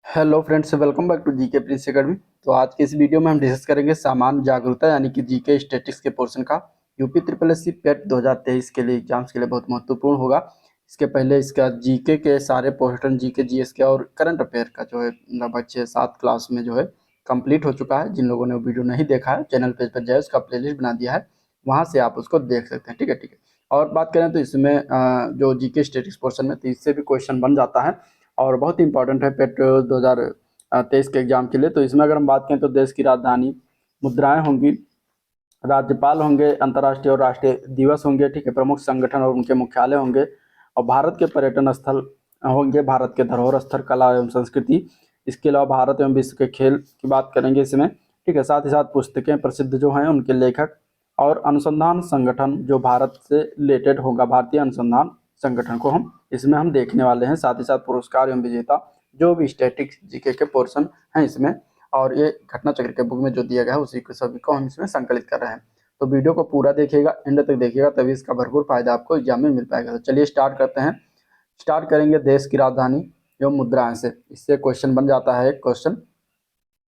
Hello friends, welcome back to GK Prince Academy. तो आज के इस वीडियो में हम डिस्कस करेंगे सामान्य जागरूकता यानी कि जीके स्टैटिक्स के पोर्शन का। यूपी ट्रिपल एस सी पेट 2023 के लिए एग्जाम्स के लिए बहुत महत्वपूर्ण होगा। इसके पहले इसका जीके के सारे पोर्शन, जीके जीएस के और करंट अफेयर का जो है लगभग 6-7 क्लास में जो है कंप्लीट हो चुका है। जिन लोगों ने वो वीडियो नहीं देखा है, चैनल पेज पर जाए, उसका प्लेलिस्ट बना दिया है, वहाँ से आप उसको देख सकते हैं। ठीक है, ठीक है। और बात करें तो इसमें जो जीके स्टैटिक्स पोर्शन में, तो इससे भी क्वेश्चन बन जाता है और बहुत इंपॉर्टेंट है पेट 2023 के एग्जाम के लिए। तो इसमें अगर हम बात करें तो देश की राजधानी, मुद्राएं होंगी, राज्यपाल होंगे, अंतर्राष्ट्रीय और राष्ट्रीय दिवस होंगे, ठीक है, प्रमुख संगठन और उनके मुख्यालय होंगे, और भारत के पर्यटन स्थल होंगे, भारत के धरोहर स्थल, कला एवं संस्कृति। इसके अलावा भारत एवं विश्व के खेल की बात करेंगे इसमें, ठीक है। साथ ही साथ पुस्तकें प्रसिद्ध जो हैं उनके लेखक, और अनुसंधान संगठन जो भारत से रिलेटेड होगा, भारतीय अनुसंधान संगठन को इसमें हम देखने वाले हैं। साथ ही साथ पुरस्कार एवं विजेता जो भी स्टैटिक्स जीके के पोर्शन हैं इसमें, और ये घटना चक्र के बुक में जो दिया गया है उसी को सभी को हम इसमें संकलित कर रहे हैं। तो वीडियो को पूरा देखिएगा, एंड तक देखिएगा, तभी इसका भरपूर फायदा आपको एग्जाम में मिल पाएगा। तो चलिए स्टार्ट करते हैं। स्टार्ट करेंगे देश की राजधानी एवं मुद्राएं से। इससे क्वेश्चन बन जाता है एक क्वेश्चन,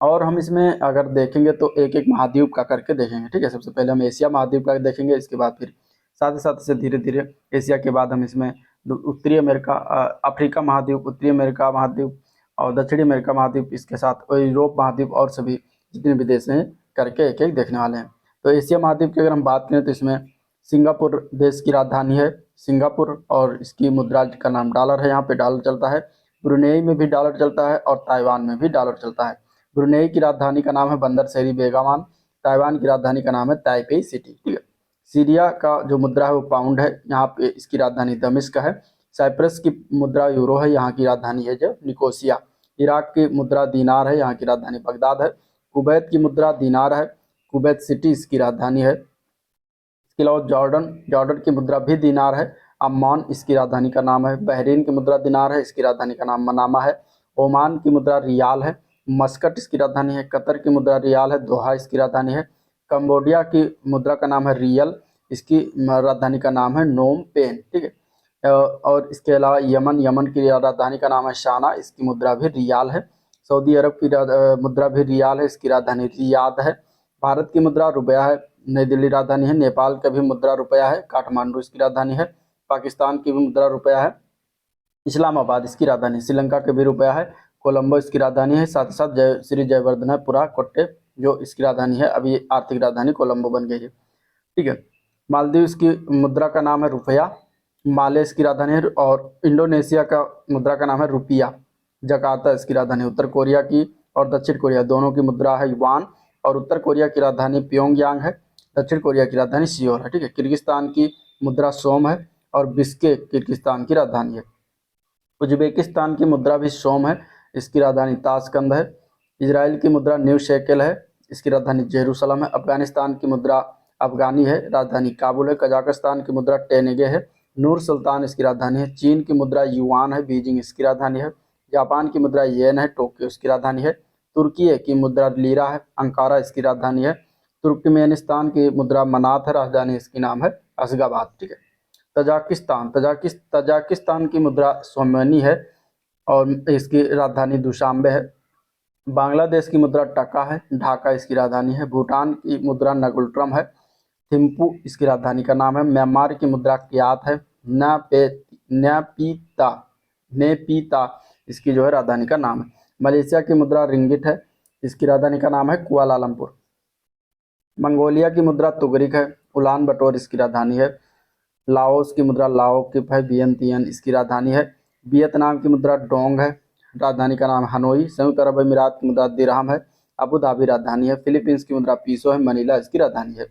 और हम इसमें अगर देखेंगे तो एक एक महाद्वीप का करके देखेंगे। ठीक है, सबसे पहले हम एशिया महाद्वीप का देखेंगे, इसके बाद फिर साथ ही साथ इसे धीरे धीरे एशिया के बाद हम इसमें उत्तरी अमेरिका, अफ्रीका महाद्वीप, उत्तरी अमेरिका महाद्वीप और दक्षिणी अमेरिका महाद्वीप, इसके साथ यूरोप महाद्वीप और सभी जितने भी देश हैं करके एक एक देखने वाले हैं। तो एशिया महाद्वीप की अगर हम बात करें तो इसमें सिंगापुर देश की राजधानी है, सिंगापुर, और इसकी मुद्रा का नाम डॉलर है, यहाँ पे डॉलर चलता है। ब्रुनेई में भी डॉलर चलता है और ताइवान में भी डॉलर चलता है। ब्रुनेई की राजधानी का नाम है बंदर शेरी बेगामान, ताइवान की राजधानी का नाम है ताइपेई सिटी। ठीक है। सीरिया का जो मुद्रा है वो पाउंड है, यहाँ पे इसकी राजधानी दमिश्क है। साइप्रस की मुद्रा यूरो है, यहाँ की राजधानी है जो निकोसिया। इराक की मुद्रा दीनार है, यहाँ की राजधानी बगदाद है। कुवैत की मुद्रा दीनार है, कुवैत सिटी इसकी राजधानी है। इसके अलावा जॉर्डन की मुद्रा भी दीनार है, अम्मान इसकी राजधानी का नाम है। बहरीन की मुद्रा दीनार है, इसकी राजधानी का नाम मनामा है। ओमान की मुद्रा रियाल है, मस्कट इसकी राजधानी है। कतर की मुद्रा रियाल है, दोहा इसकी राजधानी है। कंबोडिया की मुद्रा का नाम है रियल, इसकी राजधानी का नाम है नोम पेन। ठीक है। और इसके अलावा यमन की राजधानी का नाम है शाना, इसकी मुद्रा भी रियाल है। सऊदी अरब की मुद्रा भी रियाल है, इसकी राजधानी रियाद है। भारत की मुद्रा रुपया है, नई दिल्ली राजधानी है। नेपाल का भी मुद्रा रुपया है, काठमांडू इसकी राजधानी है। पाकिस्तान की भी मुद्रा रुपया है, इस्लामाबाद इसकी राजधानी। श्रीलंका के भी रुपया है, कोलंबो इसकी राजधानी है। साथ ही साथ श्री जयवर्धनेपुरा कोट्टे जो इसकी राजधानी है, अभी आर्थिक राजधानी कोलंबो बन गई है। ठीक है। मालदीव इसकी मुद्रा का नाम है रुपया, माले इसकी राजधानी है। और इंडोनेशिया का मुद्रा का नाम है रुपिया, जकार्ता इसकी राजधानी। उत्तर कोरिया की और दक्षिण कोरिया दोनों की मुद्रा है युआन, और उत्तर कोरिया की राजधानी प्योंगयांग है, दक्षिण कोरिया की राजधानी सियोल है। ठीक है। किर्गिस्तान की मुद्रा सोम है, और बिश्केक किर्गिस्तान की राजधानी है। उज्बेकिस्तान की मुद्रा भी सोम है, इसकी राजधानी ताशकंद है। इजराइल की मुद्रा न्यू शेकेल है, इसकी राजधानी जेरूसलम है। अफगानिस्तान की मुद्रा अफगानी है, राजधानी काबुल है। कजाकिस्तान की मुद्रा टेनेगे है, नूर सुल्तान इसकी राजधानी है। चीन की मुद्रा युआन है, बीजिंग इसकी राजधानी है। जापान की मुद्रा येन है, टोक्यो इसकी राजधानी है। तुर्की की मुद्रा लीरा है, अंकारा इसकी राजधानी है। तुर्कमेनिस्तान की मुद्रा मनात है, राजधानी इसकी नाम है अशगाबाद। ठीक है। तजाकिस्तान की मुद्रा सोमनी है, और इसकी राजधानी दुशांबे है। बांग्लादेश की मुद्रा टका है, ढाका इसकी राजधानी है। भूटान की मुद्रा नगुल्ट्रम है, थिम्पू इसकी राजधानी का नाम है। म्यांमार की मुद्रा क्यात है, न्यापीता नेपीता इसकी जो है राजधानी का नाम है। मलेशिया की मुद्रा रिंगिट है, इसकी राजधानी का नाम है कुआलालंपुर। मंगोलिया की मुद्रा तुगरिक है, उलान बटोर इसकी राजधानी है। लाओस की मुद्रा लाओकिप है, वियंतियन इसकी राजधानी है। वियतनाम की मुद्रा डोंग है, राजधानी का नाम हनोई। संयुक्त अरब अमीरात की मुद्रा दिरहम है, अबू धाबी राजधानी है। फिलीपींस की मुद्रा पीसो है, मनीला इसकी राजधानी है।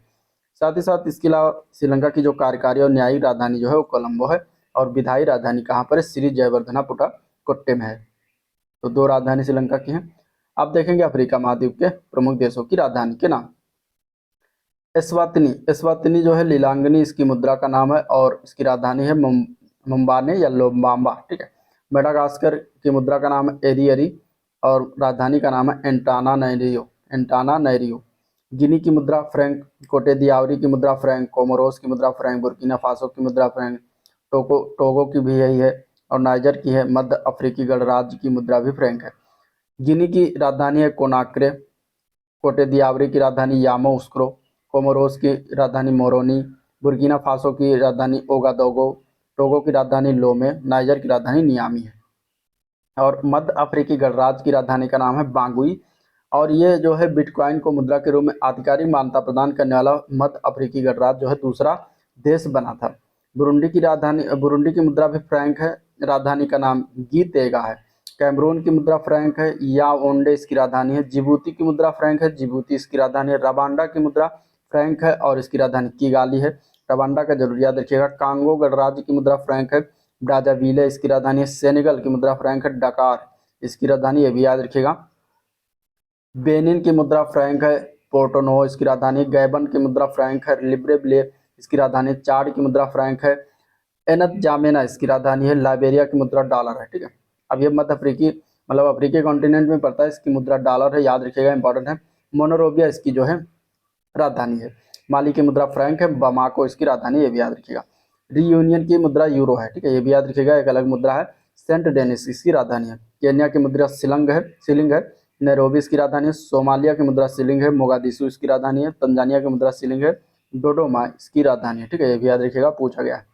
साथ ही साथ इसके अलावा श्रीलंका की जो कार्यकारी और न्यायिक राजधानी जो है वो कोलंबो है, और विधायी राजधानी कहाँ पर है, श्री जयवर्धनापुटा कोट्टे में है। तो दो राजधानी श्रीलंका की हैं। अब देखेंगे अफ्रीका महाद्वीप के प्रमुख देशों की राजधानी के नाम। एस्वातिनी जो है लीलांगनी इसकी मुद्रा का नाम है, और इसकी राजधानी है मुम्बाने या लोम्बाम्बा। ठीक है। मेडागास्कर की मुद्रा का नाम है एरियरी, और राजधानी का नाम है एंटाना नैरियो। गिनी की मुद्रा फ्रैंक, कोटे दियावरी की मुद्रा फ्रैंक, कोमोरोस की मुद्रा फ्रैंक, बुर्किना फासो की मुद्रा फ्रैंक, टोगो की भी यही है, और नाइजर की है। मध्य अफ्रीकी गणराज्य की मुद्रा भी फ्रैंक है। गिनी की राजधानी है कोनाक्रे। कोटे दियावरी की राजधानी यामोउस्क्रो। कोमोरोस की राजधानी मोरोनी। बुर्किना फासो की राजधानी ओगादोगो। टोगो की राजधानी लोमे। नाइजर की राजधानी नियामी है। और मध्य अफ्रीकी गणराज्य की राजधानी का नाम है बांगुई। और ये जो है बिटकॉइन को मुद्रा के रूप में आधिकारिक मान्यता प्रदान करने वाला मध्य अफ्रीकी गणराज्य जो है दूसरा देश बना था। बुरुंडी की मुद्रा भी फ्रैंक है। राजधानी का नाम गीतेगा है। कैमरून की मुद्रा फ्रैंक है। याओंडे इसकी राजधानी है। जिबूती की मुद्रा फ्रैंक है। जिबूती इसकी राजधानी है। रवांडा की मुद्रा फ्रैंक है और इसकी राजधानी किगाली है। रवांडा का जरूर याद रखिएगा। कांगो गणराज्य की मुद्रा फ्रैंक है। ब्राज़ाविले इसकी राजधानी है। सेनेगल की मुद्रा फ्रैंक है। डकार इसकी राजधानी, ये भी याद रखिएगा। बेनिन की मुद्रा फ्रैंक है। पोर्टोनो इसकी राजधानी। गैबन की मुद्रा फ्रैंक है। लिब्रेविले इसकी राजधानी। चाड की मुद्रा फ्रैंक है। एनत जामेना इसकी राजधानी है। लाइबेरिया की मुद्रा डॉलर है। ठीक है, अब ये मध्य अफ्रीकी मतलब अफ्रीकी कॉन्टिनेंट में पड़ता है, इसकी मुद्रा डॉलर है, याद रखिएगा, इंपॉर्टेंट है। मोनोरोविया इसकी जो है राजधानी है। माली की मुद्रा फ्रैंक है। बमाको इसकी राजधानी, ये भी याद रखिएगा। रीयूनियन की मुद्रा यूरो है। ठीक है, ये भी याद रखिएगा, एक अलग मुद्रा है। सेंट डेनिस इसकी राजधानी है। केन्या की मुद्रा शिलिंग है। नैरोबी इसकी राजधानी है। सोमालिया की मुद्रा शिलिंग है। मोगादिशु इसकी राजधानी है। तंजानिया की मुद्रा शिलिंग है। डोडोमा इसकी राजधानी है। ठीक है, ये भी याद रखिएगा, पूछा गया है।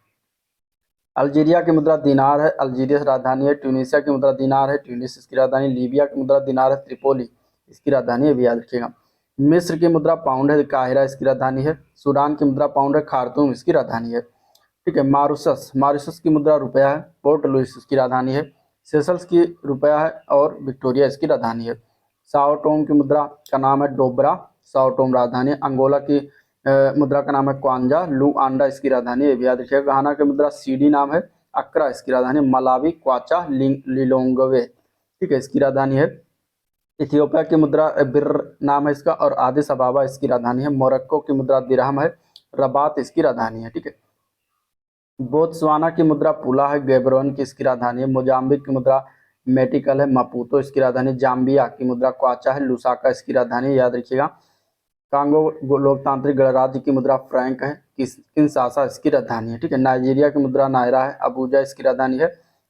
अल्जीरिया की मुद्रा दिनार है। अल्जीरिया की राजधानी है। ट्यूनीशिया की मुद्रा दिनार है। ट्यूनिस इसकी राजधानी। लीबिया की मुद्रा दिनार है। त्रिपोली इसकी राजधानी, ये भी याद रखिएगा। मिस्र की मुद्रा पाउंड है। काहिरा इसकी राजधानी है। सूडान की मुद्रा पाउंड है। खार्तूम इसकी राजधानी है। ठीक है, मॉरिशस की मुद्रा रुपया है। पोर्ट लुइस इसकी राजधानी है। सेशल्स की रुपया है और विक्टोरिया इसकी राजधानी है। साओ टोम की मुद्रा का नाम है डोबरा। साओ टोम राजधानी। अंगोला की मुद्रा का नाम है क्वांजा। लुआंडा इसकी राजधानी, ये भी याद रखिएगा। घाना की मुद्रा सीडी नाम है। अक्रा इसकी राजधानी। मलावी क्वाचा लिलोंगवे, ठीक है, इसकी राजधानी है। इथियोपिया की मुद्रा बिर नाम है इसका और आदिस अबाबा इसकी राजधानी है। मोरक्को की मुद्रा दिरहम है। रबात इसकी राजधानी है। ठीक है, बोत्सवाना की मुद्रा पुला है। गैबरोन की इसकी राजधानी है। मोजाम्बिक की मुद्रा मेटिकल है। मपूतो इसकी राजधानी। जाम्बिया की मुद्रा क्वाचा है। लुसाका इसकी राजधानी, याद रखिएगा। कांगो लोकतांत्रिक गणराज्य की मुद्रा फ्रैंक है। किंशासा इसकी राजधानी है। ठीक है, नाइजीरिया की मुद्रा नायरा है। अबूजा इसकी राजधानी है।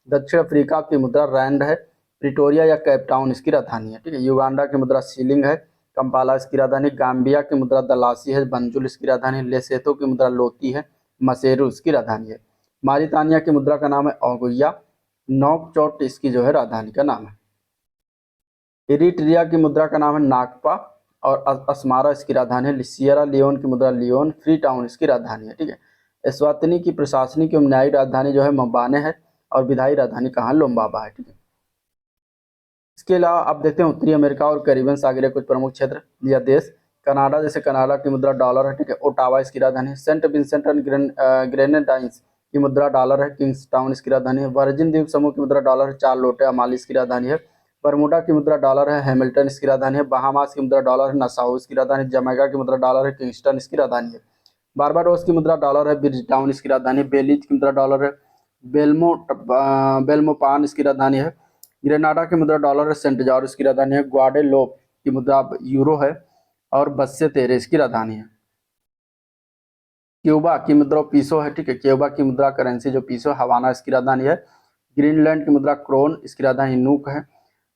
दक्षिण अफ्रीका की मुद्रा रैंड है। प्रिटोरिया या कैपटाउन इसकी राजधानी है। ठीक है, युगांडा की मुद्रा सीलिंग है। कंपाला इसकी राजधानी। गाम्बिया की मुद्रा दलासी है। बंजुल इसकी राजधानी। लेसेथो की मुद्रा लोती है। मसेरू इसकी राजधानी है। मारितानिया की मुद्रा का नाम है ओगुया। नौकचोट इसकी जो है राजधानी का नाम है। इरिट्रिया की मुद्रा का नाम है नागपा और अस्मारा इसकी राजधानी है। सियरा लियोन की मुद्रा लियोन। फ्री टाउन इसकी राजधानी है। ठीक है, एस्वातिनी की प्रशासनिक एवं न्यायिक राजधानी जो है मबाने है और विधायी राजधानी कहाँ, लोम्बाबा है। ठीक है, इसके अलावा आप देखते हैं उत्तरी अमेरिका और कैरिबियन सागरीय कुछ प्रमुख क्षेत्र या देश। कनाडा, जैसे कनाडा की मुद्रा डॉलर है। ठीक है, ओटावा इसकी राजधानी है। सेंट विंसेंट एंड ग्रेनेडाइंस की मुद्रा डॉलर है। किंग्स टाउन इसकी राजधानी है। वर्जिन द्वीप समूह की मुद्रा डॉलर है। चार्लोटे अमाली इसकी राजधानी है। बरमूडा की मुद्रा डॉलर है। हैमिल्टन इसकी राजधानी है। बहामास की मुद्रा डॉलर है। नसाउ इसकी राजधानी। जमैका की मुद्रा डॉलर है। किंगस्टन इसकी राजधानी है। बारबाडोस की मुद्रा डॉलर है। ब्रिज टाउन इसकी राजधानी। बेलीज की मुद्रा डॉलर है। बेल्मोपान इसकी राजधानी है। ग्रेनाडा की मुद्रा डॉलर है। सेंट जॉर्ज इसकी राजधानी है। ग्वाडेलोप की मुद्रा यूरो है और बस्से तेरे इसकी राजधानी है। क्यूबा की मुद्रा पीसो है। ठीक है, क्यूबा की मुद्रा करेंसी जो पीसो, हवाना इसकी राजधानी है। ग्रीनलैंड की मुद्रा क्रोन इसकी राजधानी नूक है।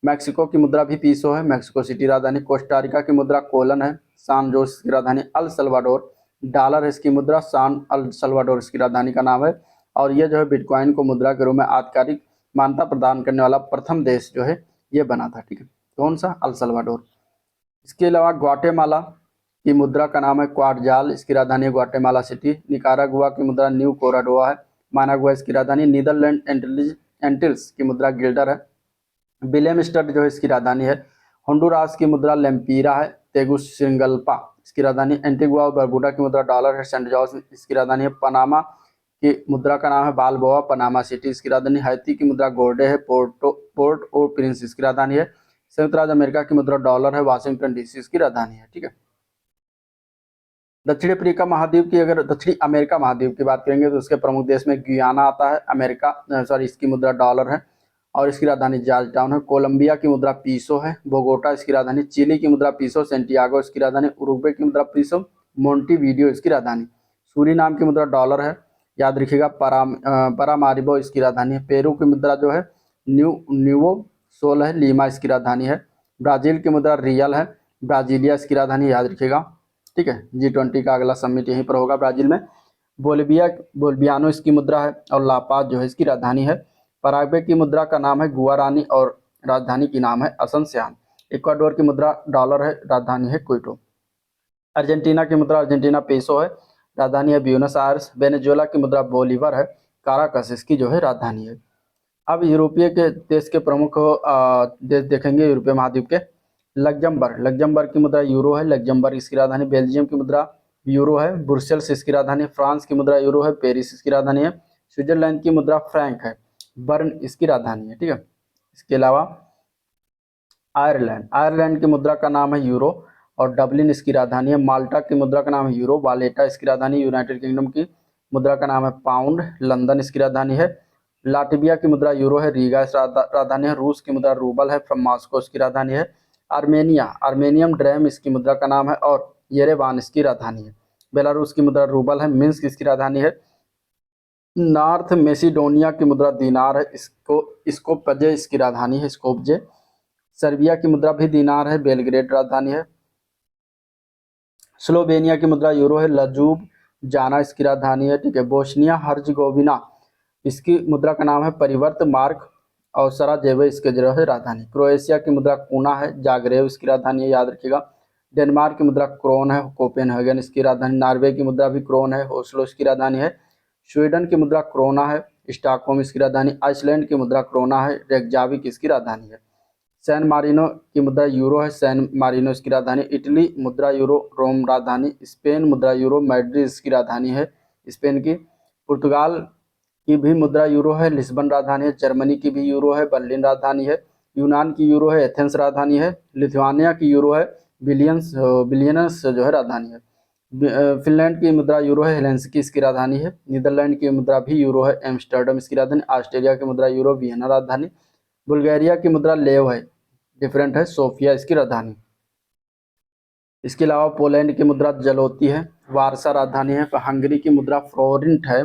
मैक्सिको की मुद्रा भी पीसो है। मैक्सिको सिटी राजधानी। कोस्टारिका की मुद्रा कोलन है। सान जोस की राजधानी। अल सल्वाडोर डॉलर है इसकी मुद्रा। सान अल सल्वाडोर इसकी राजधानी का नाम है। और ये जो है बिटकॉइन को मुद्रा के रूप में आधिकारिक मान्यता प्रदान करने वाला प्रथम देश जो है ये बना था। ठीक है, कौन सा, अल सल्वाडोर। इसके अलावा ग्वाटेमाला की मुद्रा का नाम है क्वाडजाल, इसकी राजधानी है ग्वाटेमाला सिटी। निकारागुआ की मुद्रा न्यू कोराडोआ है। मानागुआ इसकी राजधानी। नीदरलैंड एंटिल्स की मुद्रा गिल्डर है। विलेमस्टड जो है इसकी राजधानी है। होंडुरास की मुद्रा लेम्पीरा है। तेगुसिगल्पा इसकी राजधानी। एंटीगुआ और बरबुडा की मुद्रा डॉलर है। सेंट जॉर्ज इसकी राजधानी है। पनामा की मुद्रा का नाम है बालबोआ। पनामा सिटी इसकी राजधानी। हैती की मुद्रा गोल्डे है। पोर्ट ओ प्रिंस इसकी राजधानी है। संयुक्त राज्य अमेरिका की मुद्रा डॉलर है। वाशिंगटन डीसी इसकी राजधानी है। ठीक है, दक्षिणी अफ्रीका महाद्वीप की, अगर दक्षिणी अमेरिका महाद्वीप की बात करेंगे तो उसके प्रमुख देश में गुयाना आता है। इसकी मुद्रा डॉलर है और इसकी राजधानी जॉर्ज टाउन है। कोलंबिया की मुद्रा पीसो है। बोगोटा इसकी राजधानी। चिली की मुद्रा पीसो। सेंटियागो इसकी राजधानी। उरुग्वे की मुद्रा पीसो। मोंटीवीडियो इसकी राजधानी। सूरीनाम की मुद्रा डॉलर है, याद रखिएगा। परामारिबो इसकी राजधानी है। पेरू की मुद्रा जो है न्यूवो सोल है। लीमा इसकी राजधानी है। ब्राजील की मुद्रा रियल है, ब्राजीलिया इसकी राजधानी, याद रखिएगा। ठीक है, G20 का अगला समिट यहीं पर होगा ब्राजील में। बोलिवियानो इसकी मुद्रा है और लापाज जो है इसकी राजधानी है। पराग्वे की मुद्रा का नाम है गुआरानी और राजधानी की नाम है असनसियान। इक्वाडोर की मुद्रा डॉलर है, राजधानी है क्विटो। अर्जेंटीना की मुद्रा अर्जेंटीना पेसो है, राजधानी है ब्यूनस आयर्स। वेनेजुएला की मुद्रा बोलीवर है, काराकस इसकी जो है राजधानी है। अब यूरोपीय के देश के प्रमुख देश देखेंगे यूरोपीय महाद्वीप के। लग्जमबर्ग की मुद्रा यूरो है, लग्जमबर्ग इसकी राजधानी। बेल्जियम की मुद्रा यूरो है, ब्रुसेल्स इसकी राजधानी। फ्रांस की मुद्रा यूरो है, पेरिस इसकी राजधानी है। स्विट्जरलैंड की मुद्रा फ्रैंक है, बर्न इसकी राजधानी है। ठीक है, इसके अलावा आयरलैंड की मुद्रा का नाम है यूरो और डबलिन इसकी राजधानी है। माल्टा की मुद्रा का नाम है यूरो, वालेटा इसकी राजधानी। यूनाइटेड किंगडम की मुद्रा का नाम है पाउंड, लंदन इसकी राजधानी है। लाटविया की मुद्रा यूरो है, रीगा राजधानी है। रूस की मुद्रा रूबल है, फ्रॉम मॉस्को इसकी राजधानी है। आर्मेनियम ड्रैम इसकी मुद्रा का नाम है और येरेवान इसकी राजधानी है। बेलारूस की मुद्रा रूबल है, मिन्स्क इसकी राजधानी है। नॉर्थ मेसिडोनिया की मुद्रा दीनार है, स्कोपजे इसकी राजधानी है, स्कोपजे। सर्बिया की मुद्रा भी दीनार है, बेलग्रेड राजधानी है। स्लोवेनिया की मुद्रा यूरो है, लजूब जाना इसकी राजधानी है। ठीक है, बोस्निया हर्जगोविना इसकी मुद्रा का नाम है परिवर्त मार्क और सराजेवो इसके जो है राजधानी। क्रोएशिया की मुद्रा कूना है, जागरेव इसकी राजधानी है, याद रखिएगा। डेनमार्क की मुद्रा क्रोन है, कोपेनहेगन इसकी राजधानी। नॉर्वे की मुद्रा भी क्रोन है, ओस्लो इसकी राजधानी है। स्वीडन की मुद्रा क्रोना है, स्टॉकहोम इसकी राजधानी। आइसलैंड की मुद्रा क्रोना है, रेकजाविक इसकी राजधानी है। सैन मारिनो की मुद्रा यूरो है, सैन मारिनो इसकी राजधानी। इटली मुद्रा यूरो, रोम राजधानी। स्पेन मुद्रा यूरो, मैड्रिड इसकी राजधानी है, स्पेन की। पुर्तगाल की भी मुद्रा यूरो है, लिस्बन राजधानी है। जर्मनी की भी यूरो है, बर्लिन राजधानी है। यूनान की यूरो है, एथेंस राजधानी है। लिथुआनिया की यूरो है, बिलियनस जो है राजधानी है। फिनलैंड की मुद्रा यूरो है, हेलेंसिकी इसकी राजधानी है। नीदरलैंड की मुद्रा भी यूरो है, एम्स्टर्डम इसकी राजधानी। ऑस्ट्रेलिया की मुद्रा यूरो, वियना राजधानी। बुल्गारिया की मुद्रा लेव है, डिफरेंट है, सोफिया इसकी राजधानी। इसके अलावा पोलैंड की मुद्रा जलोती है, वारसा राजधानी है। हंगरी की मुद्रा फ्लोरिंट है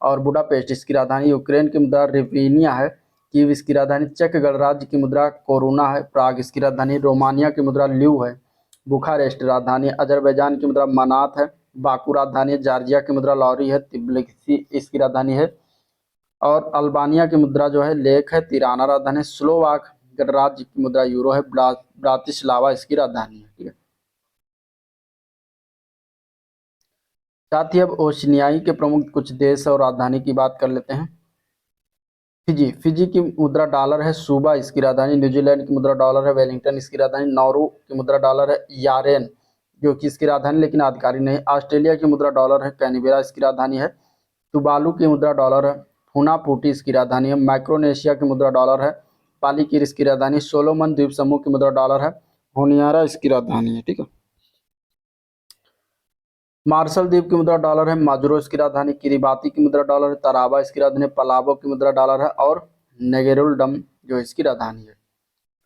और बुडापेस्ट इसकी राजधानी। यूक्रेन की मुद्रा रिवेनिया है, कीव इसकी राजधानी। चेक गणराज्य की मुद्रा कोरोना है, प्राग इसकी राजधानी। रोमानिया की मुद्रा ल्यू है, बुखारेस्ट राजधानी। अजरबैजान की मुद्रा मनात है, बाकू राजधानी है। जॉर्जिया की मुद्रा लॉरी है, तिब्लिसी इसकी राजधानी है। और अल्बानिया की मुद्रा जो है लेक है, तिराना राजधानी है। स्लोवाक गणराज्य की मुद्रा यूरो है, ब्रातिस्लावा इसकी राजधानी है। ठीक है, साथ ही अब ओशिनियाई के प्रमुख कुछ देश और राजधानी की बात कर लेते हैं। फिजी की मुद्रा डॉलर है, सूबा इसकी राजधानी। न्यूजीलैंड की मुद्रा डॉलर है, वेलिंगटन इसकी राजधानी। नौरू की मुद्रा डॉलर है, यारेन जो कि इसकी राजधानी लेकिन आधिकारिक नहीं। ऑस्ट्रेलिया की मुद्रा डॉलर है, कैनबेरा इसकी राजधानी है। तुबालू की मुद्रा डॉलर है, फुनाफूटी इसकी राजधानी है। माइक्रोनेशिया की मुद्रा डॉलर है, पालीकिर इसकी राजधानी। सोलोमन द्वीप समूह की मुद्रा डॉलर है, होनियारा इसकी राजधानी है। ठीक है, मार्शल द्वीप की मुद्रा डॉलर है, माजुरो इसकी राजधानी। किरिबाती की मुद्रा डॉलर है, तराबा इसकी राजधानी। पलावो की मुद्रा डॉलर है और नेगेरुलडम जो इसकी राजधानी है।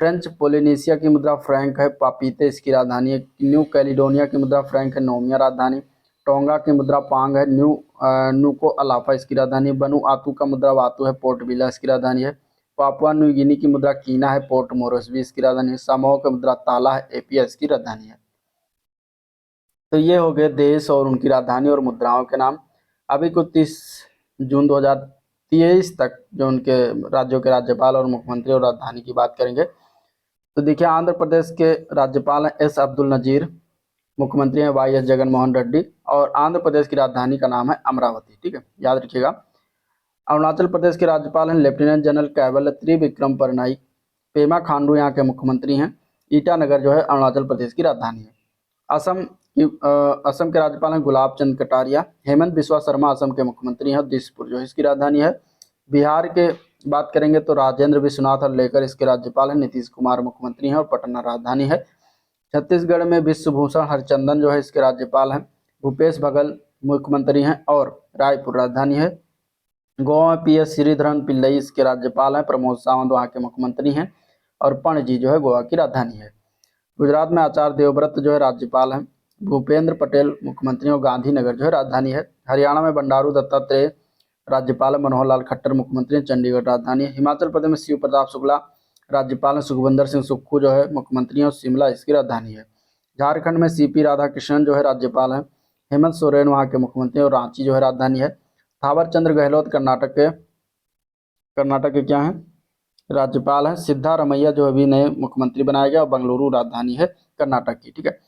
फ्रेंच पोलिनेशिया की मुद्रा फ्रैंक है, पापीते इसकी राजधानी है। न्यू कैलिडोनिया की मुद्रा फ्रैंक है, नोमिया राजधानी। टोंगा की मुद्रा पांग है, न्यूको अलाफा इसकी राजधानी। बनु आतू का मुद्रा वातू है, पोर्ट विला इसकी राजधानी है। पापुआ न्यू गिनी की मुद्रा कीना है, पोर्ट मोरस्बी इसकी राजधानी है। सामोआ की मुद्रा ताला है, एपिया इसकी राजधानी है। तो ये हो गए देश और उनकी राजधानी और मुद्राओं के नाम। अभी को 30 जून 2023 तक जो उनके राज्यों के राज्यपाल और मुख्यमंत्री और राजधानी की बात करेंगे। तो देखिए, आंध्र प्रदेश के राज्यपाल हैं एस अब्दुल नजीर, मुख्यमंत्री हैं वाई एस जगन मोहन रेड्डी और आंध्र प्रदेश की राजधानी का नाम है अमरावती। ठीक है, याद रखिएगा। अरुणाचल प्रदेश के राज्यपाल हैं lieutenant general caval Trivikram Parnaik. Pema Khandu यहाँ के मुख्यमंत्री हैं। ईटानगर जो है अरुणाचल प्रदेश की राजधानी है। असम के राज्यपाल हैं गुलाब चंद कटारिया। हेमंत बिस्वा शर्मा असम के मुख्यमंत्री हैं। दिसपुर जो है इसकी राजधानी है। बिहार के बात करेंगे तो राजेंद्र विश्वनाथ लेकर इसके राज्यपाल हैं। नीतीश कुमार मुख्यमंत्री हैं और पटना राजधानी है। छत्तीसगढ़ में विश्वभूषण हरचंदन जो है इसके राज्यपाल हैं। भूपेश बघेल मुख्यमंत्री हैं और रायपुर राजधानी है। गोवा में पी एस श्रीधरन पिल्लई इसके राज्यपाल हैं। प्रमोद सावंत वहाँ के मुख्यमंत्री हैं और पणजी जो है गोवा की राजधानी है। गुजरात में आचार्य देवव्रत जो है राज्यपाल हैं। भूपेंद्र पटेल मुख्यमंत्री और गांधीनगर जो है राजधानी है। हरियाणा में बंडारू दत्तात्रेय राज्यपाल, मनोहर लाल खट्टर मुख्यमंत्री, चंडीगढ़ राजधानी है। हिमाचल प्रदेश में शिव प्रताप शुक्ला राज्यपाल हैं सुखविंदर सिंह सुक्खू जो है मुख्यमंत्री हैं, और शिमला इसकी राजधानी है। झारखंड में सीपी राधाकृष्णन जो है राज्यपाल हैं। हेमंत सोरेन वहाँ के मुख्यमंत्री और रांची जो है राजधानी है। थावर चंद्र गहलोत कर्नाटक के क्या है राज्यपाल हैं। सिद्धारमैया जो अभी नए मुख्यमंत्री बनाया गया और बेंगलुरु राजधानी है कर्नाटक की, ठीक है।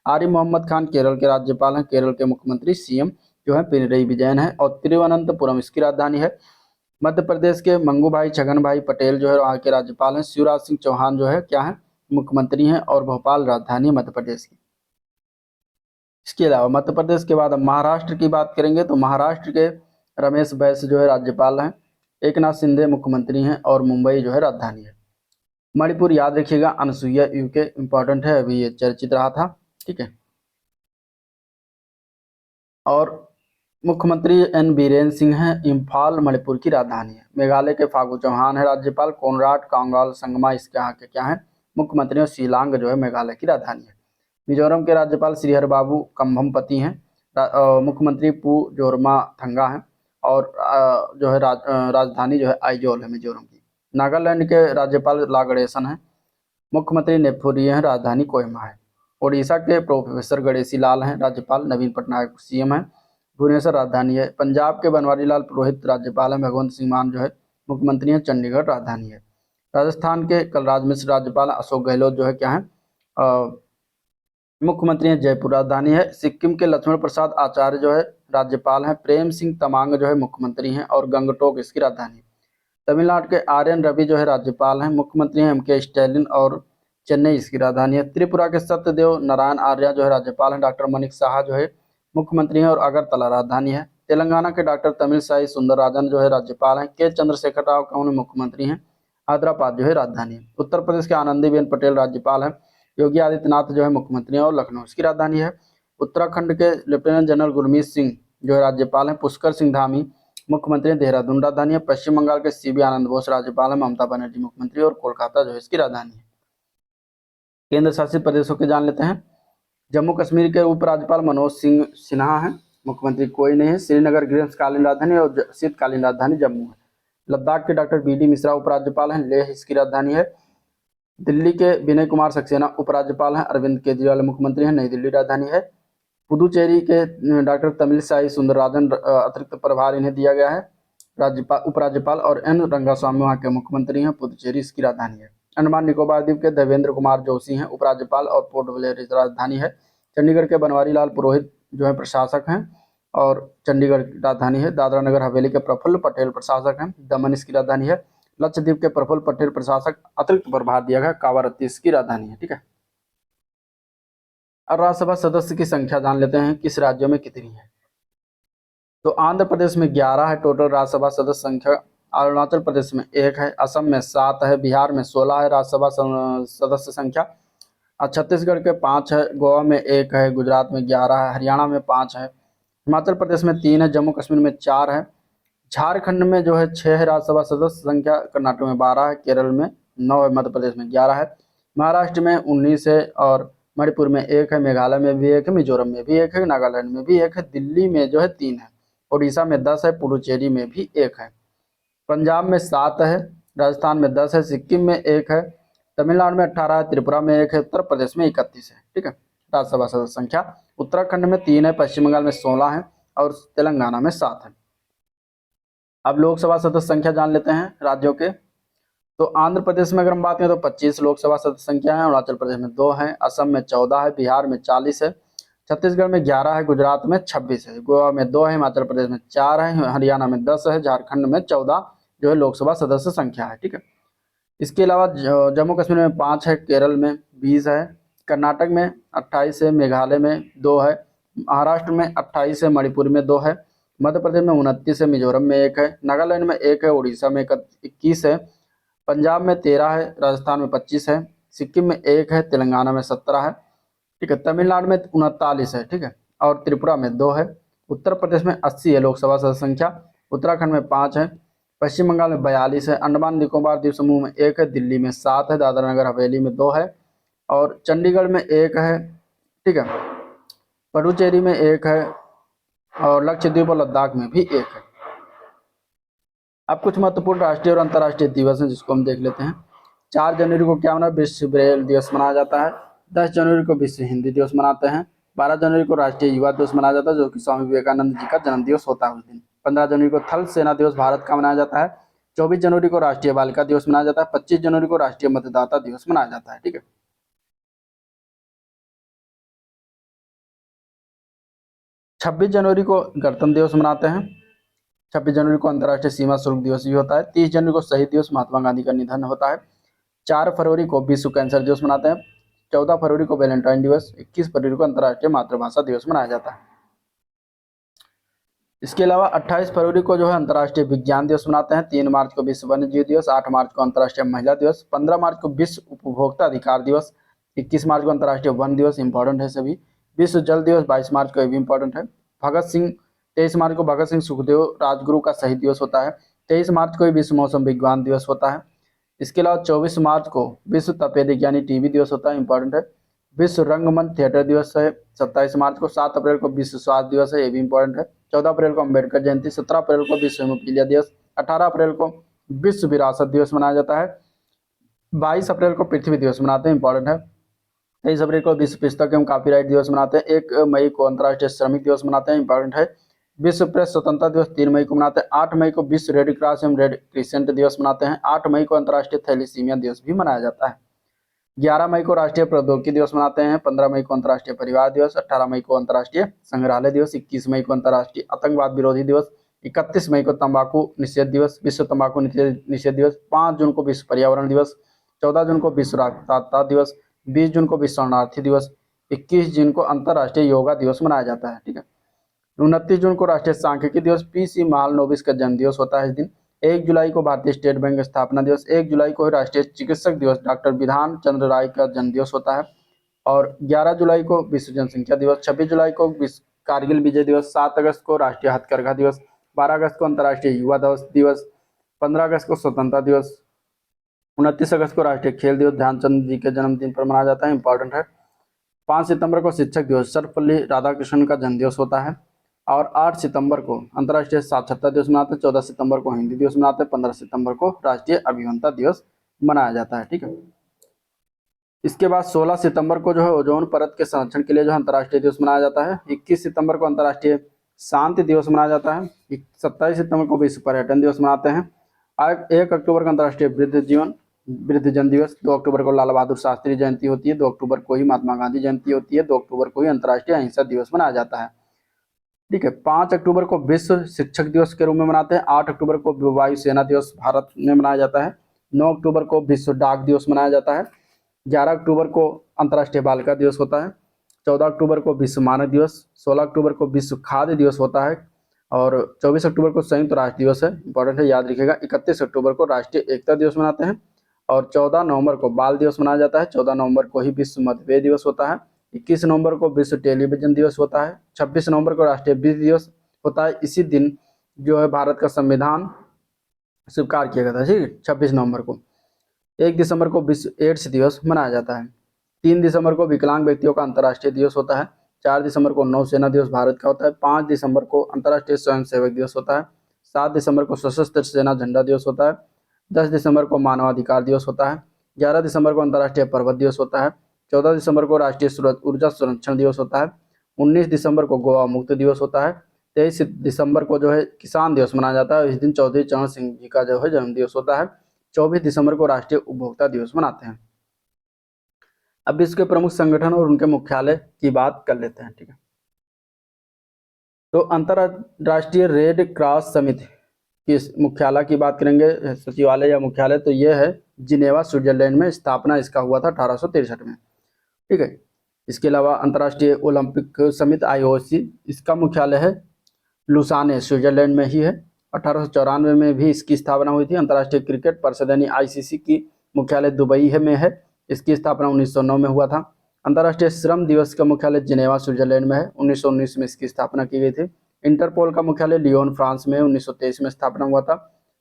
आरिफ मोहम्मद खान केरल के राज्यपाल हैं। केरल के मुख्यमंत्री सीएम जो है पिनरई विजयन है, और तिरुवनंतपुरम इसकी राजधानी है। मध्य प्रदेश के मंगूभाई छगन भाई पटेल जो है वहाँ के राज्यपाल हैं। शिवराज सिंह चौहान जो है क्या है मुख्यमंत्री हैं, और भोपाल राजधानी है मध्य प्रदेश की। इसके अलावा मध्य प्रदेश के बाद हम महाराष्ट्र की बात करेंगे, तो महाराष्ट्र के रमेश बैस जो है राज्यपाल हैं। एकनाथ शिंदे मुख्यमंत्री हैं, और मुंबई जो है राजधानी है। मणिपुर याद रखिएगा, अनसुईया यूके इंपॉर्टेंट है, अभी ये चर्चित रहा था, ठीक है। और मुख्यमंत्री एन बीरेन सिंह हैं। इम्फाल मणिपुर की राजधानी है। मेघालय के फागू चौहान है राज्यपाल। कोनराड कांगवाल संगमा इसके यहाँ के क्या है मुख्यमंत्री, और शिलांग जो है मेघालय की राजधानी है। मिजोरम के राज्यपाल श्रीहर बाबू कम्भमपति हैं। मुख्यमंत्री पू जोरमा थंगा हैं, और जो है राजधानी जो है आइजोल है मिजोरम की। नागालैंड के राज्यपाल लागड़ेसन हैं। मुख्यमंत्री नेफुरिया हैं, राजधानी कोहिमा है। ओडिशा के प्रोफेसर गणेशी लाल हैं राज्यपाल। नवीन पटनायक सीएम हैं। भुवनेश्वर राजधानी है। पंजाब के बनवारी लाल पुरोहित राज्यपाल हैं। भगवंत सिंह मान जो है मुख्यमंत्री हैं। चंडीगढ़ राजधानी है। राजस्थान के कलराज मिश्र राज्यपाल। अशोक गहलोत जो है क्या है मुख्यमंत्री हैं। जयपुर राजधानी है। सिक्किम के लक्ष्मण प्रसाद आचार्य जो है राज्यपाल हैं। प्रेम सिंह तमांग जो है मुख्यमंत्री हैं, और गंगटोक इसकी राजधानी है। तमिलनाडु के आर्यन रवि जो है राज्यपाल हैं। मुख्यमंत्री हैं एम.के. स्टैलिन, और चेन्नई इसकी राजधानी है। त्रिपुरा के सत्यदेव नारायण आर्य जो है राज्यपाल हैं। डॉक्टर मनिक साहा जो है मुख्यमंत्री हैं, और अगरतला राजधानी है। तेलंगाना के डॉक्टर तमिलसाई सुंदरराजन जो है राज्यपाल हैं। के चंद्रशेखर राव कौन मुख्यमंत्री हैं। हैदराबाद जो है राजधानी है। उत्तर प्रदेश के आनंदीबेन पटेल राज्यपाल हैं। योगी आदित्यनाथ जो है मुख्यमंत्री हैं, और लखनऊ इसकी राजधानी है। उत्तराखंड के लेफ्टिनेंट जनरल गुरमीत सिंह जो है राज्यपाल हैं। पुष्कर सिंह धामी मुख्यमंत्री देहरादून राजधानी है। पश्चिम बंगाल के सीबी आनंद बोस राज्यपाल है। ममता बनर्जी मुख्यमंत्री, और कोलकाता जो है इसकी राजधानी है। केंद्र शासित प्रदेशों के जान लेते हैं। जम्मू कश्मीर के उपराज्यपाल मनोज सिंह सिन्हा हैं। मुख्यमंत्री कोई नहीं है। श्रीनगर ग्रीष्मकालीन राजधानी और शीतकालीन राजधानी जम्मू है। लद्दाख के डॉक्टर बी डी मिश्रा उपराज्यपाल हैं। लेह इसकी राजधानी है। दिल्ली के विनय कुमार सक्सेना उपराज्यपाल हैं। अरविंद केजरीवाल मुख्यमंत्री हैं। नई दिल्ली राजधानी है। पुदुचेरी के डॉक्टर तमिलसाई सुंदरराजन अतिरिक्त प्रभार इन्हें दिया गया है राज्यपाल उपराज्यपाल, और एन रंगास्वामी वहाँ के मुख्यमंत्री हैं। पुदुचेरी इसकी राजधानी है। अंडमान निकोबार द्वीप के देवेंद्र कुमार जोशी हैं उपराज्यपाल, और पोर्ट ब्लेयर राजधानी है। चंडीगढ़ के बनवारी लाल पुरोहित जो है प्रशासक हैं, और चंडीगढ़ की राजधानी है। दादरा नगर हवेली के प्रफुल्ल पटेल प्रशासक हैं। दमन इसकी राजधानी है। लक्षद्वीप के प्रफुल्ल पटेल प्रशासक अतिरिक्त प्रभार दिया गया। कावारत्ती इसकी राजधानी है, ठीक है। और राज्यसभा सदस्य की संख्या जान लेते हैं किस राज्यों में कितनी है। तो आंध्र प्रदेश में 11 है टोटल राज्यसभा सदस्य संख्या। अरुणाचल प्रदेश में 1 है। असम में 7 है। बिहार में 16 है राज्यसभा सदस्य संख्या। छत्तीसगढ़ के 5 है। गोवा में 1 है। गुजरात में 11 है। हरियाणा में 5 है। हिमाचल प्रदेश में 3 है। जम्मू कश्मीर में 4 है। झारखंड में जो है 6 है राज्यसभा सदस्य संख्या। कर्नाटक में 12 है। केरल में 9 है। मध्य प्रदेश में 11 है। महाराष्ट्र में 19 है, और मणिपुर में 1 है। मेघालय में भी 1 है। मिजोरम में भी 1 है। नागालैंड में भी 1 है। दिल्ली में जो है 3 है। उड़ीसा में 10 है। पुडुचेरी में भी 1 है। पंजाब में 7 है। राजस्थान में 10 है। सिक्किम में 1 है। तमिलनाडु में 18 है। त्रिपुरा में 1 है। उत्तर प्रदेश में 31 है, ठीक है। राज्यसभा सदस्य संख्या उत्तराखंड में 3 है। पश्चिम बंगाल में 16 है, और तेलंगाना में 7 है। अब लोकसभा सदस्य संख्या जान लेते हैं राज्यों के। तो आंध्र प्रदेश में अगर हम बात करें तो 25 लोकसभा सदस्य संख्या है। अरुणाचल प्रदेश में 2 है। असम में 14 है। बिहार में 40 है। छत्तीसगढ़ में 11 है। गुजरात में 26 है। गोवा में 2 है। हिमाचल प्रदेश में 4 है। हरियाणा में 10 है। झारखंड में 14 जो है लोकसभा सदस्य संख्या है, ठीक है। इसके अलावा जम्मू कश्मीर में 5 है। केरल में 20 है। कर्नाटक में 28 है। मेघालय में 2 है। महाराष्ट्र में 28 है। मणिपुर में 2 है। मध्य प्रदेश में 29 है। मिजोरम में 1 है। नागालैंड में 1 है। उड़ीसा में 21 है। पंजाब में 13 है। राजस्थान में 25 है। सिक्किम में 1 है। तेलंगाना में 17 है, ठीक है। तमिलनाडु में 39 है, ठीक है। और त्रिपुरा में 2 है। उत्तर प्रदेश में 80 है लोकसभा सदस्य संख्या। उत्तराखंड में 5 है। पश्चिम बंगाल में 42 है। अंडमान निकोबार द्वीप समूह में 1 है। दिल्ली में 7 है। दादरा नगर हवेली में 2 है, और चंडीगढ़ में 1 है, ठीक है। पुडुचेरी में 1 है, और लक्षद्वीप और लद्दाख में भी 1 है। अब कुछ महत्वपूर्ण राष्ट्रीय और अंतर्राष्ट्रीय दिवस हैं जिसको हम देख लेते हैं। 4 जनवरी को क्या मना, विश्व ब्रेल दिवस मनाया जाता है। 10 जनवरी को विश्व हिंदी दिवस मनाते हैं। 12 जनवरी को राष्ट्रीय युवा दिवस मनाया जाता है, जो कि स्वामी विवेकानंद जी का जन्म दिवस होता है उस दिन। 15 जनवरी को थल सेना दिवस भारत का मनाया जाता है। 24 जनवरी को राष्ट्रीय बालिका दिवस मनाया जाता है। 25 जनवरी को राष्ट्रीय मतदाता दिवस मनाया जाता है। ठीक है। 26 जनवरी को गणतंत्र दिवस मनाते हैं। 26 जनवरी को अंतर्राष्ट्रीय सीमा शुल्क दिवस भी होता है। 30 जनवरी को शहीद दिवस, महात्मा गांधी का निधन होता है। 4 फरवरी को विश्व कैंसर दिवस मनाते हैं। 14 फरवरी को वैलेंटाइन दिवस। 21 फरवरी को अंतर्राष्ट्रीय मातृभाषा दिवस मनाया जाता है। इसके अलावा 28 फरवरी को जो है अंतर्राष्ट्रीय विज्ञान दिवस मनाते हैं। 3 मार्च को विश्व वन्य जीव दिवस। 8 मार्च को अंतर्राष्ट्रीय महिला दिवस। 15 मार्च को विश्व उपभोक्ता अधिकार दिवस। 21 मार्च को अंतर्राष्ट्रीय वन दिवस, इंपॉर्टेंट है सभी। विश्व जल दिवस 22 मार्च को, ये भी इंपॉर्टेंट है। भगत सिंह 23 मार्च को भगत सिंह सुखदेव राजगुरु का शहीद दिवस होता है। 23 मार्च को विश्व मौसम विज्ञान दिवस होता है। इसके अलावा 24 मार्च को विश्व तपेदिक यानी टीबी दिवस होता है, इंपॉर्टेंट है। विश्व रंगमंच थिएटर दिवस है 27 मार्च को। 7 अप्रैल को विश्व स्वास्थ्य दिवस है, ये भी इंपॉर्टेंट है। 14 अप्रैल को अम्बेडकर जयंती। 17 अप्रैल को विश्व हेमोफीलिया दिवस। 18 अप्रैल को विश्व विरासत दिवस मनाया जाता है। 22 अप्रैल को पृथ्वी दिवस मनाते हैं, इंपॉर्टेंट है। 23 अप्रैल को विश्व पुस्तक एवं कॉपीराइट दिवस मनाते हैं। 1 मई को अंतर्राष्ट्रीय श्रमिक दिवस मनाते हैं, इंपॉर्टेंट है। विश्व प्रेस स्वतंत्रता दिवस 3 मई को मनाते हैं। 8 मई को विश्व रेड क्रॉस एवं रेड क्रिसेंट दिवस मनाते हैं। 8 मई को अंतर्राष्ट्रीय थैलीसीमिया दिवस भी मनाया जाता है। 11 मई को राष्ट्रीय प्रौद्योगिकी दिवस मनाते हैं। 15 मई को अंतर्राष्ट्रीय परिवार दिवस। 18 मई को अंतर्राष्ट्रीय संग्रहालय दिवस। 21 मई को अंतर्राष्ट्रीय आतंकवाद विरोधी दिवस। 31 मई को तंबाकू निषेध दिवस, विश्व तंबाकू निषेध दिवस। 5 जून को विश्व पर्यावरण दिवस। 14 जून को विश्व रक्तदाता दिवस। 20 जून को विश्व शरणार्थी दिवस। 21 जून को अंतर्राष्ट्रीय योगा दिवस मनाया जाता है। ठीक है। 29 जून को राष्ट्रीय सांख्यिकी दिवस, पीसी महालनोबिस का जन्म दिवस होता है इस दिन। 1 जुलाई को भारतीय स्टेट बैंक स्थापना दिवस। 1 जुलाई को राष्ट्रीय चिकित्सक दिवस, डॉक्टर विधान चंद्र राय का जन्म दिवस होता है। और 11 जुलाई को विश्व जनसंख्या दिवस। 26 जुलाई को विश्व कारगिल विजय दिवस। 7 अगस्त को राष्ट्रीय हथकरघा दिवस। 12 अगस्त को अंतर्राष्ट्रीय युवा दिवस। 15 अगस्त को स्वतंत्रता दिवस। 29 अगस्त को राष्ट्रीय खेल दिवस, ध्यानचंद जी के जन्मदिन पर मनाया जाता है, इंपॉर्टेंट है। 5 सितंबर को शिक्षक दिवस, सर्वपल्ली राधाकृष्णन का जन्म दिवस होता है। और 8 सितंबर को अंतर्राष्ट्रीय साक्षरता दिवस मनाते हैं। 14 सितंबर को हिंदी दिवस मनाते हैं। 15 सितंबर को राष्ट्रीय अभियंता दिवस मनाया जाता है। ठीक है। इसके बाद 16 सितंबर को जो है ओजोन परत के संरक्षण के लिए जो अंतर्राष्ट्रीय दिवस मनाया जाता है। 21 सितंबर को अंतर्राष्ट्रीय शांति दिवस मनाया जाता है। 27 सितंबर को विश्व पर्यटन दिवस मनाते हैं। 1 अक्टूबर को अंतर्राष्ट्रीय वृद्धजन दिवस। 2 अक्टूबर को लाल बहादुर शास्त्री जयंती होती है। 2 अक्टूबर को ही महात्मा गांधी जयंती होती है। 2 अक्टूबर को ही अंतर्राष्ट्रीय अहिंसा दिवस मनाया जाता है। ठीक है। 5 अक्टूबर को विश्व शिक्षक दिवस के रूप में मनाते हैं। 8 अक्टूबर को वायुसेना दिवस भारत में मनाया जाता है। 9 अक्टूबर को विश्व डाक दिवस मनाया जाता है। 11 अक्टूबर को अंतर्राष्ट्रीय बालिका दिवस होता है। 14 अक्टूबर को विश्व मानव दिवस। 16 अक्टूबर को विश्व खाद्य दिवस होता है। और 24 अक्टूबर को संयुक्त राष्ट्र दिवस है, इंपॉर्टेंट है, याद रखिएगा। 31 अक्टूबर को राष्ट्रीय एकता दिवस मनाते हैं। और 14 नवंबर को बाल दिवस मनाया जाता है। 14 नवंबर को ही विश्व मतभेद दिवस होता है। 21 नवंबर को विश्व टेलीविजन दिवस होता है। 26 नवंबर को राष्ट्रीय विधि दिवस होता है। इसी दिन जो है भारत का संविधान स्वीकार किया गया था, ठीक है, 26 नवंबर को। 1 दिसंबर को विश्व एड्स दिवस मनाया जाता है। 3 दिसंबर को विकलांग व्यक्तियों का अंतर्राष्ट्रीय दिवस होता है। 4 दिसंबर को नौसेना दिवस भारत का होता है। 5 दिसंबर को अंतर्राष्ट्रीय स्वयंसेवक दिवस होता है। 7 दिसंबर को सशस्त्र सेना झंडा दिवस होता है। 10 दिसंबर को मानवाधिकार दिवस होता है। 11 दिसंबर को अंतर्राष्ट्रीय पर्वत दिवस होता है। 14 दिसंबर को राष्ट्रीय ऊर्जा संरक्षण दिवस होता है। 19 दिसंबर को गोवा मुक्त दिवस होता है। 23 दिसंबर को जो है किसान दिवस मनाया जाता है। इस दिन चौधरी चरण सिंह जी का जो है जन्म दिवस होता है। 24 दिसंबर को राष्ट्रीय उपभोक्ता दिवस मनाते हैं। अब विश्व के प्रमुख संगठन और उनके मुख्यालय की बात कर लेते हैं। ठीक है। तो अंतरराष्ट्रीय रेड क्रॉस समिति की मुख्यालय की बात करेंगे, सचिवालय या मुख्यालय, तो यह है जिनेवा, स्विट्जरलैंड में। स्थापना इसका हुआ था 1863 में। ठीक है। इसके अलावा अंतर्राष्ट्रीय ओलंपिक समिति IOC, इसका मुख्यालय है लुसाने, स्विट्जरलैंड में ही है। 1894 में भी इसकी स्थापना हुई थी। अंतर्राष्ट्रीय क्रिकेट परिषद यानी ICC की मुख्यालय दुबई में है। इसकी स्थापना 1909 में हुआ था। अंतर्राष्ट्रीय श्रम दिवस का मुख्यालय जिनेवा, स्विट्जरलैंड में है। 1919 में इसकी स्थापना की गई थी। इंटरपोल का मुख्यालय लियोन, फ्रांस में 1923 में स्थापना हुआ था।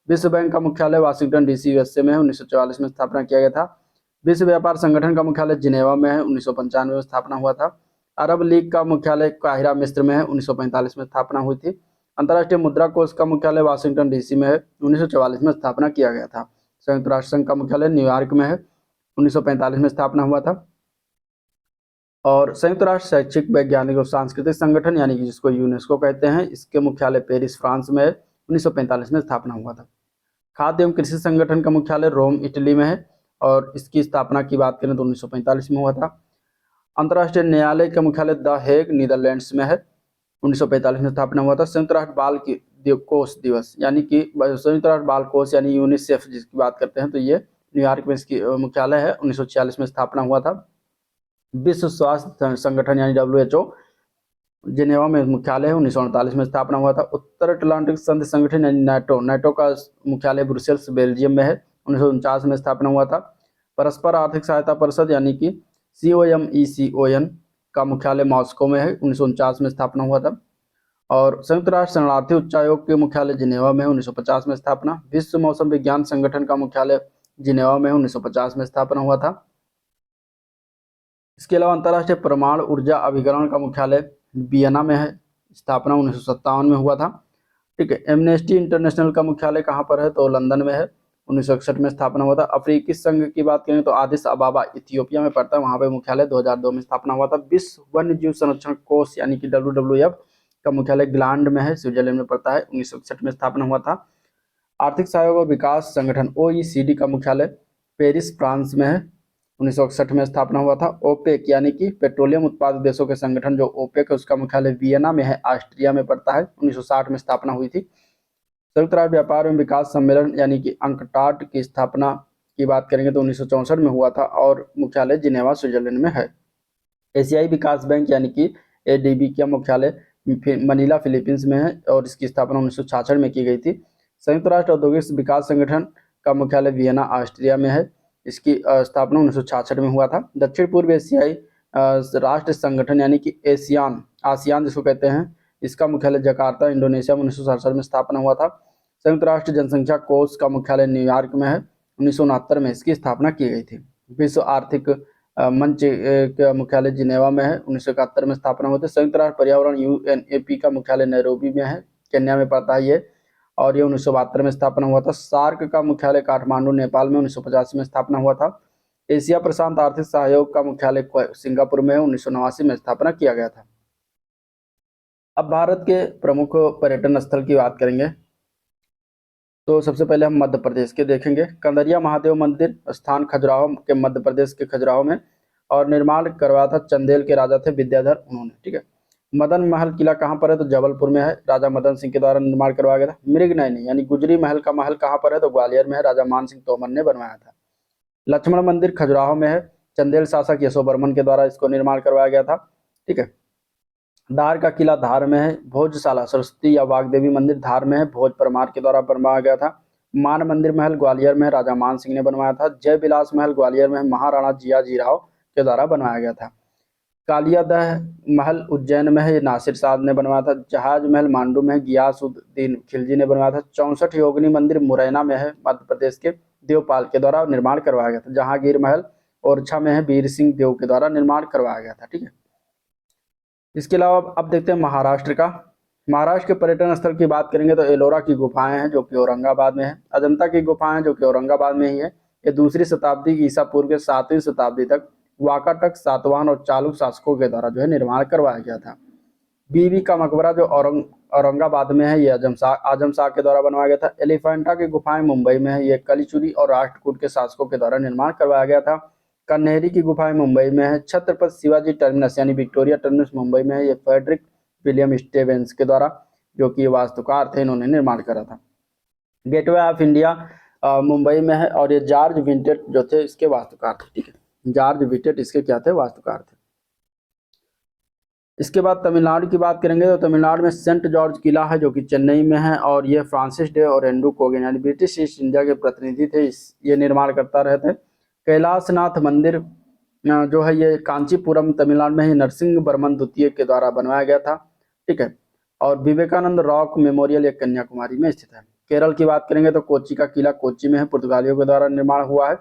विश्व बैंक का मुख्यालय वाशिंगटन DC USA में 1944 में स्थापना किया गया था। विश्व व्यापार संगठन का मुख्यालय जिनेवा में है, 1995 में स्थापना हुआ था। अरब लीग का मुख्यालय काहिरा, मिस्र में है, 1945 में स्थापना हुई थी। अंतर्राष्ट्रीय मुद्रा कोष का मुख्यालय वाशिंगटन DC में है, 1944 में स्थापना किया गया था। संयुक्त राष्ट्र संघ का मुख्यालय न्यूयॉर्क में है, 1945 में स्थापना हुआ था। और संयुक्त राष्ट्र शैक्षिक वैज्ञानिक और सांस्कृतिक संगठन यानी कि जिसको यूनेस्को कहते हैं, इसके मुख्यालय पेरिस फ्रांस में है, 1945 में स्थापना हुआ था। खाद्य एवं कृषि संगठन का मुख्यालय रोम इटली में है और इसकी स्थापना की बात करें तो 1945 में हुआ था। अंतर्राष्ट्रीय न्यायालय का मुख्यालय द हेग नीदरलैंड्स में है, 1945 में स्थापना हुआ था। संयुक्त राष्ट्र बाल कोष दिवस यानी कि संयुक्त राष्ट्र बाल कोष यानी यूनिसेफ जिसकी बात करते हैं तो ये न्यूयॉर्क में इसकी मुख्यालय है, 1946 में स्थापना हुआ था। विश्व स्वास्थ्य संगठन यानी WHO जिनेवा में मुख्यालय है, 1948 में स्थापना हुआ था। उत्तर अटलांटिक संधि संगठन यानी नाटो का मुख्यालय ब्रुसेल्स बेल्जियम में है, 1949 में स्थापना हुआ था। परस्पर आर्थिक सहायता परिषद यानी कि COMECON का मुख्यालय मॉस्को में है, 1949 में स्थापना हुआ था। और संयुक्त राष्ट्र शरणार्थी उच्चायोग के मुख्यालय जिनेवा में, 1950 में स्थापना। विश्व मौसम विज्ञान संगठन का मुख्यालय जिनेवा में, 1950 में स्थापना हुआ था। इसके अलावा अंतर्राष्ट्रीय परमाणु ऊर्जा अभिकरण का मुख्यालय वियना में है, स्थापना 1957 में हुआ था। ठीक है। एमनेस्टी इंटरनेशनल का मुख्यालय कहाँ पर है तो लंदन में है, 1961 में स्थापना हुआ था। अफ्रीकी संघ की बात करें तो आदिस अबाबा इथियोपिया में पड़ता है, वहाँ पे मुख्यालय 2002 में स्थापना हुआ था। विश्व वन्य जीव संरक्षण कोष यानी कि WWF का मुख्यालय ग्लांड में है, स्विट्जरलैंड में पड़ता है, 1961 में स्थापना हुआ था। आर्थिक सहयोग और विकास संगठन OECD का मुख्यालय पेरिस फ्रांस में है, 1961 में स्थापना हुआ था। ओपेक यानी कि पेट्रोलियम उत्पादक देशों के संगठन जो ओपेक है उसका मुख्यालय वियना में है, ऑस्ट्रिया में पड़ता है, 1960 में स्थापना हुई थी। संयुक्त राष्ट्र व्यापार एवं विकास सम्मेलन यानी कि अंकटाड की स्थापना की बात करेंगे तो 1964 में हुआ था और मुख्यालय जिनेवा स्विट्जरलैंड में है। एशियाई विकास बैंक यानी कि ADB का मुख्यालय मनीला फिलीपींस में है और इसकी स्थापना 1966 में की गई थी। संयुक्त राष्ट्र औद्योगिक विकास संगठन का मुख्यालय वियना ऑस्ट्रिया में है, इसकी स्थापना 1966 में हुआ था। दक्षिण पूर्व एशियाई राष्ट्र संगठन यानी कि आसियान जिसको कहते हैं, इसका मुख्यालय जकार्ता इंडोनेशिया में 1967 में स्थापना हुआ था। संयुक्त राष्ट्र जनसंख्या कोष का मुख्यालय न्यूयॉर्क में है, 1969 में इसकी स्थापना की गई थी। विश्व आर्थिक मंच का मुख्यालय जिनेवा में है, 1971 में स्थापना हुई थी। संयुक्त राष्ट्र पर्यावरण UNEP का मुख्यालय नैरोबी में है, केन्या में पड़ता है ये, और ये 1972 में स्थापना हुआ था। सार्क का मुख्यालय काठमांडू नेपाल में 1985 में स्थापना हुआ था। एशिया प्रशांत आर्थिक सहयोग का मुख्यालय सिंगापुर में 1989 में स्थापना किया गया था। अब भारत के प्रमुख पर्यटन स्थल की बात करेंगे तो सबसे पहले हम मध्य प्रदेश के देखेंगे। कंदरिया महादेव मंदिर स्थान खजुराहो के मध्य प्रदेश के खजुराहो में, और निर्माण करवाया था चंदेल के राजा थे विद्याधर, उन्होंने। ठीक है। मदन महल किला कहाँ पर है तो जबलपुर में है, राजा मदन सिंह के द्वारा निर्माण करवाया गया था। मृगनयनी यानी गुजरी महल का महल कहाँ पर है तो ग्वालियर में है, राजा मान सिंह तोमर ने बनवाया था। लक्ष्मण मंदिर खजुराहो में है, चंदेल शासक यशोवर्मन के द्वारा इसको निर्माण करवाया गया था। ठीक है। धार का किला धार में है। भोजशाला सरस्वती या वाग्देवी मंदिर धार में है, भोज परमार के द्वारा बनवाया गया था। मान मंदिर महल ग्वालियर में राजा मान सिंह ने बनवाया था। जय विलास महल ग्वालियर में महाराणा जियाजीराव के द्वारा बनवाया गया था। कालियादह महल उज्जैन में है, ये नासिर साद ने बनवाया था। जहाज महल मांडू में है, गियासुद्दीन खिलजी ने बनवाया था। 64 योगिनी मंदिर मुरैना में है, मध्य प्रदेश के देवपाल के द्वारा निर्माण करवाया गया था। जहांगीर महल ओरछा में है, वीर सिंह देव के द्वारा निर्माण करवाया गया था। ठीक है। इसके अलावा अब देखते हैं महाराष्ट्र का। महाराष्ट्र के पर्यटन स्थल की बात करेंगे तो एलोरा की गुफाएं हैं जो कि औरंगाबाद में है। अजंता की गुफाएं जो कि औरंगाबाद में ही है। ये 2री शताब्दी की ईसा पूर्व के 7वीं शताब्दी तक वाकाटक सातवाहन और चालुक शासकों के द्वारा जो है निर्माण करवाया गया था। बीबी का मकबरा जो औरंगाबाद में है, ये आजम शाह के द्वारा बनवाया गया था। एलिफेंटा की गुफाएं मुंबई में है, ये कलीचुरी और राष्ट्रकूट के शासकों के द्वारा निर्माण करवाया गया था। कन्हेरी की गुफाएं मुंबई में है। छत्रपति शिवाजी टर्मिनस यानी विक्टोरिया टर्मिनस मुंबई में है, ये फ्रेडरिक विलियम स्टेवेंस के द्वारा जो कि वास्तुकार थे, इन्होंने निर्माण करा था। गेटवे ऑफ इंडिया मुंबई में है और ये जॉर्ज विंटेट जो थे इसके वास्तुकार थे। ठीक है। जॉर्ज विंटेट इसके क्या थे, वास्तुकार थे। इसके बाद तमिलनाडु की बात करेंगे तो तमिलनाडु में सेंट जॉर्ज किला है जो कि चेन्नई में है, और ये फ्रांसिस डे और एंड्रू कोगेन यानी ब्रिटिश ईस्ट इंडिया के प्रतिनिधि थे, ये निर्माण करता रहे थे। कैलाशनाथ मंदिर जो है ये कांचीपुरम तमिलनाडु में ही नरसिंह वर्मन द्वितीय के द्वारा बनवाया गया था। ठीक है। और विवेकानंद रॉक मेमोरियल ये कन्याकुमारी में स्थित है। केरल की बात करेंगे तो कोच्चि का किला कोच्चि में है, पुर्तगालियों के द्वारा निर्माण हुआ है।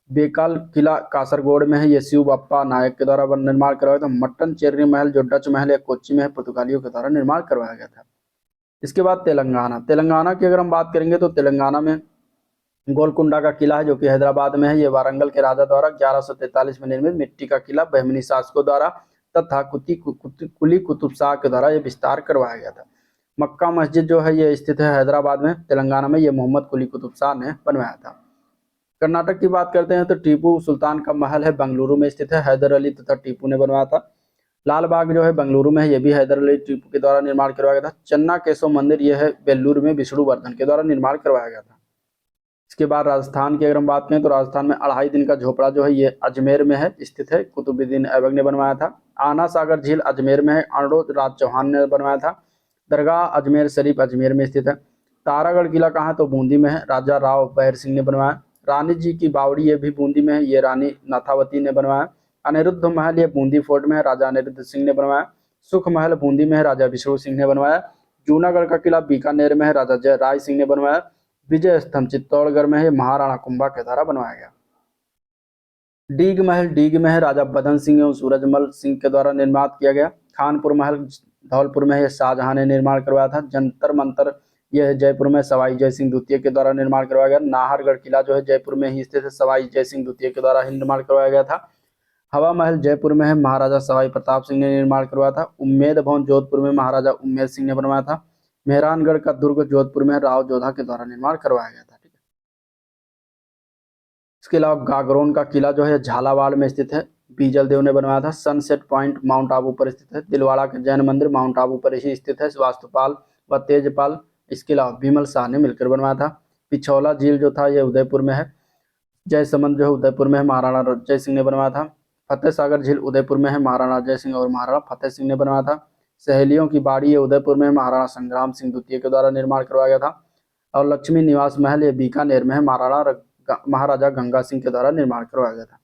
बेकाल किला कासरगोड में है, ये शिव बप्पा नायक के द्वारा निर्माण करवाया था। मट्टन चेर्री महल जो डच महल है कोच्चि में है, पुर्तगालियों के द्वारा निर्माण करवाया गया था। इसके बाद तेलंगाना की अगर हम बात करेंगे तो तेलंगाना में गोलकुंडा का किला है जो कि हैदराबाद में है, ये वारंगल के राजा द्वारा 1143 में निर्मित मिट्टी का किला बहमनी शासकों द्वारा तथा कुली कुतुब शाह के द्वारा ये विस्तार करवाया गया था। मक्का मस्जिद जो है ये स्थित है हैदराबाद में, तेलंगाना में, ये मोहम्मद कुली कुतुब शाह ने बनवाया था। कर्नाटक की बात करते हैं तो टीपू सुल्तान का महल है, बेंगलुरु में स्थित है, हैदर अली तथा टीपू ने बनवाया था। लाल बाग जो है बेंगलुरु में है, ये भी हैदर अली टीपू के द्वारा निर्माण करवाया गया था। चन्ना केशव मंदिर ये है बेल्लूर में, विष्णुवर्धन के द्वारा निर्माण करवाया गया था। इसके बाद राजस्थान की अगर हम बात करें तो राजस्थान में 2.5 दिन का झोपड़ा जो है ये अजमेर में है स्थित है, कुतुबुद्दीन ऐबक ने बनवाया था। आना सागर झील अजमेर में है, अर्णोद राज चौहान ने बनवाया था। दरगाह अजमेर शरीफ अजमेर में स्थित है। तारागढ़ किला कहाँ है तो बूंदी में है, राजा राव बैर सिंह ने बनवाया। रानी जी की बावड़ी ये भी बूंदी में है, ये रानी नाथावती ने बनवाया। अनिरुद्ध महल ये बूंदी फोर्ट में है, राजा अनिरुद्ध सिंह ने बनवाया। सुख महल बूंदी में है, राजा विष्णु सिंह ने बनवाया। जूनागढ़ का किला बीकानेर में है, राजा जय राय सिंह ने बनवाया। विजय स्तंभ चित्तौड़गढ़ में है, महाराणा कुंभा के द्वारा बनवाया गया। डीग महल राजा बदन सिंह एवं सूरजमल सिंह के द्वारा निर्माण किया गया। खानपुर महल धौलपुर में है, शाहजहां ने निर्माण करवाया था। जंतर मंतर यह जयपुर में सवाई जय सिंह द्वितीय के द्वारा निर्माण करवाया गया। नाहरगढ़ किला जो है जयपुर में ही स्थित है, सवाई जय सिंह द्वितीय के द्वारा ही निर्माण करवाया गया था। हवा महल जयपुर में है, महाराजा सवाई प्रताप सिंह ने निर्माण करवाया था। उम्मेद भवन जोधपुर में महाराजा उम्मेद सिंह ने बनवाया था। मेहरानगढ़ का दुर्ग जोधपुर में राव जोधा के द्वारा निर्माण करवाया गया था। ठीक है, इसके अलावा गागरोन का किला जो है झालावाड़ में स्थित है, बीजल देव ने बनवाया था। सनसेट पॉइंट माउंट आबू पर स्थित है। दिलवाड़ा के जैन मंदिर माउंट आबू पर ही स्थित है, वास्तुपाल व तेजपाल इसके अलावा विमल शाह ने मिलकर बनवाया था। पिछौला झील जो था ये उदयपुर में है। जयसमंद जो है उदयपुर में है, महाराणा जय सिंह ने बनवाया था। फतेह सागर झील उदयपुर में है, महाराणा जय सिंह और महाराणा फतेह सिंह ने बनवाया था। सहेलियों की बाड़ी ये उदयपुर में है, महाराणा संग्राम सिंह द्वितीय के द्वारा निर्माण करवाया गया था। और लक्ष्मी निवास महल ये बीकानेर में है, महाराजा गंगा सिंह के द्वारा निर्माण करवाया गया था।